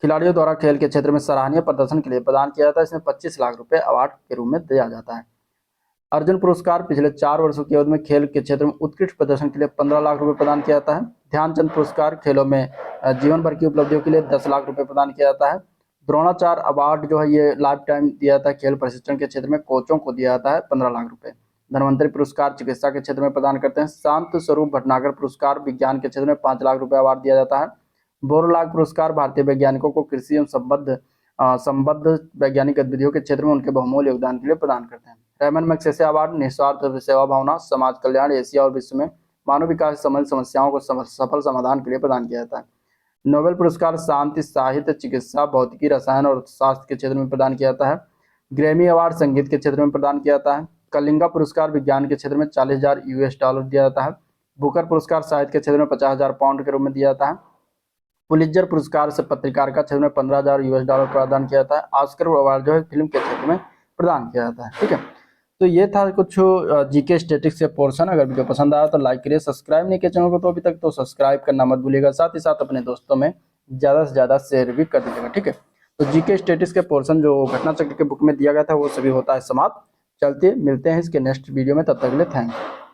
खिलाड़ियों द्वारा खेल के क्षेत्र में सराहनीय प्रदर्शन के लिए प्रदान किया जाता है। इसमें 25 लाख रुपए अवार्ड के रूप में दिया जाता है। अर्जुन पुरस्कार पिछले 4 वर्षों की अवधि में खेल के क्षेत्र में उत्कृष्ट प्रदर्शन के लिए 15 लाख रुपए प्रदान किया जाता है। ध्यानचंद पुरस्कार खेलों में जीवन भर की उपलब्धियों के लिए 10 लाख रुपए प्रदान किया जाता है। द्रोणाचार्य अवार्ड जो है ये लाइफ टाइम दिया जाता है। खेल प्रशिक्षण के क्षेत्र में कोचों को दिया जाता है 15 लाख रुपए। धन्वंतरी पुरस्कार चिकित्सा के क्षेत्र में प्रदान करते हैं। शांत स्वरूप भटनागर पुरस्कार विज्ञान के क्षेत्र में 5 लाख रुपए अवार्ड दिया जाता है। बोरलाग पुरस्कार भारतीय वैज्ञानिकों को कृषि एवं संबद्ध वैज्ञानिक गतिविधियों के क्षेत्र में उनके बहुमूल्य योगदान के लिए प्रदान करते हैं। रेमन मैग्सेसे अवार्ड निस्वार्थ सेवा भावना, समाज कल्याण, एशिया और विश्व में मानव विकास से संबंधित समस्याओं को सफल समाधान के लिए प्रदान किया जाता है। नोबेल पुरस्कार शांति, साहित्य, चिकित्सा, भौतिकी, रसायन और स्वास्थ्य के क्षेत्र में प्रदान किया जाता है। ग्रैमी अवार्ड संगीत के क्षेत्र में प्रदान किया जाता है। कलिंगा पुरस्कार विज्ञान के क्षेत्र में $40,000 दिया जाता है। बुकर पुरस्कार साहित्य के क्षेत्र में £50,000 के रूप में दिया जाता है। पुलित्जर पुरस्कार से पत्रकार का क्षेत्र में $15,000 प्रदान किया जाता है। ऑस्कर अवार्ड जो है फिल्म के क्षेत्र में प्रदान किया जाता है, ठीक है। तो ये था कुछ जीके स्टैटिक्स के पोर्शन। अगर वीडियो पसंद आया तो लाइक करिए, सब्सक्राइब नहीं किया चैनल को तो अभी तक तो सब्सक्राइब करना मत भूलिएगा। साथ ही साथ अपने दोस्तों में ज़्यादा से ज़्यादा शेयर भी कर दीजिएगा, ठीक है। तो जीके स्टैटिक्स के पोर्शन जो घटना चक्र के बुक में दिया गया था वो सभी होता है समाप्त। चलते मिलते हैं इसके नेक्स्ट वीडियो में, तब तक के लिए थैंक यू।